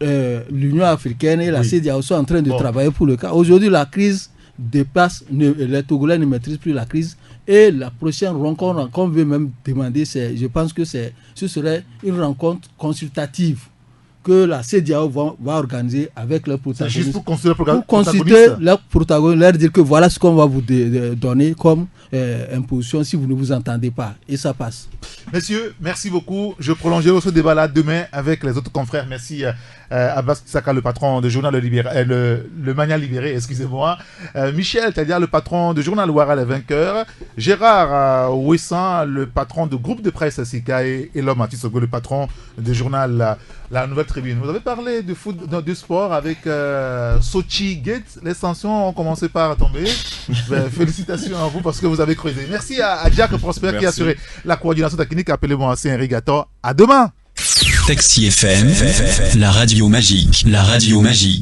l'Union africaine et la CEDEAO sont en train de travailler pour le cas. Aujourd'hui, la crise dépasse, les Togolais ne maîtrisent plus la crise et la prochaine rencontre qu'on veut même demander, je pense que ce serait une rencontre consultative que la CEDEAO va organiser avec leurs protagonistes. C'est juste pour consulter leurs protagonistes, leur dire que voilà ce qu'on va vous donner comme imposition si vous ne vous entendez pas. Et ça passe. Messieurs, merci beaucoup. Je prolongerai ce débat-là demain avec les autres confrères. Merci Abbas Saka, le patron du journal Le Mania Libéré, excusez-moi. Michel Tadia, le patron du journal Ouara Les Vainqueurs. Gérard Ouessan, le patron du groupe de presse Sika et l'homme Atisogo, le patron du journal La Nouvelle Tribune. Vous avez parlé de foot, du sport avec Sochi Gate. Les sanctions ont commencé par tomber. Félicitations à vous parce que vous avez creusé. Merci à Jack Prosper qui a assuré la coordination technique. Appelez-moi Saint Rigator. À demain. Taxi FM, la radio magique.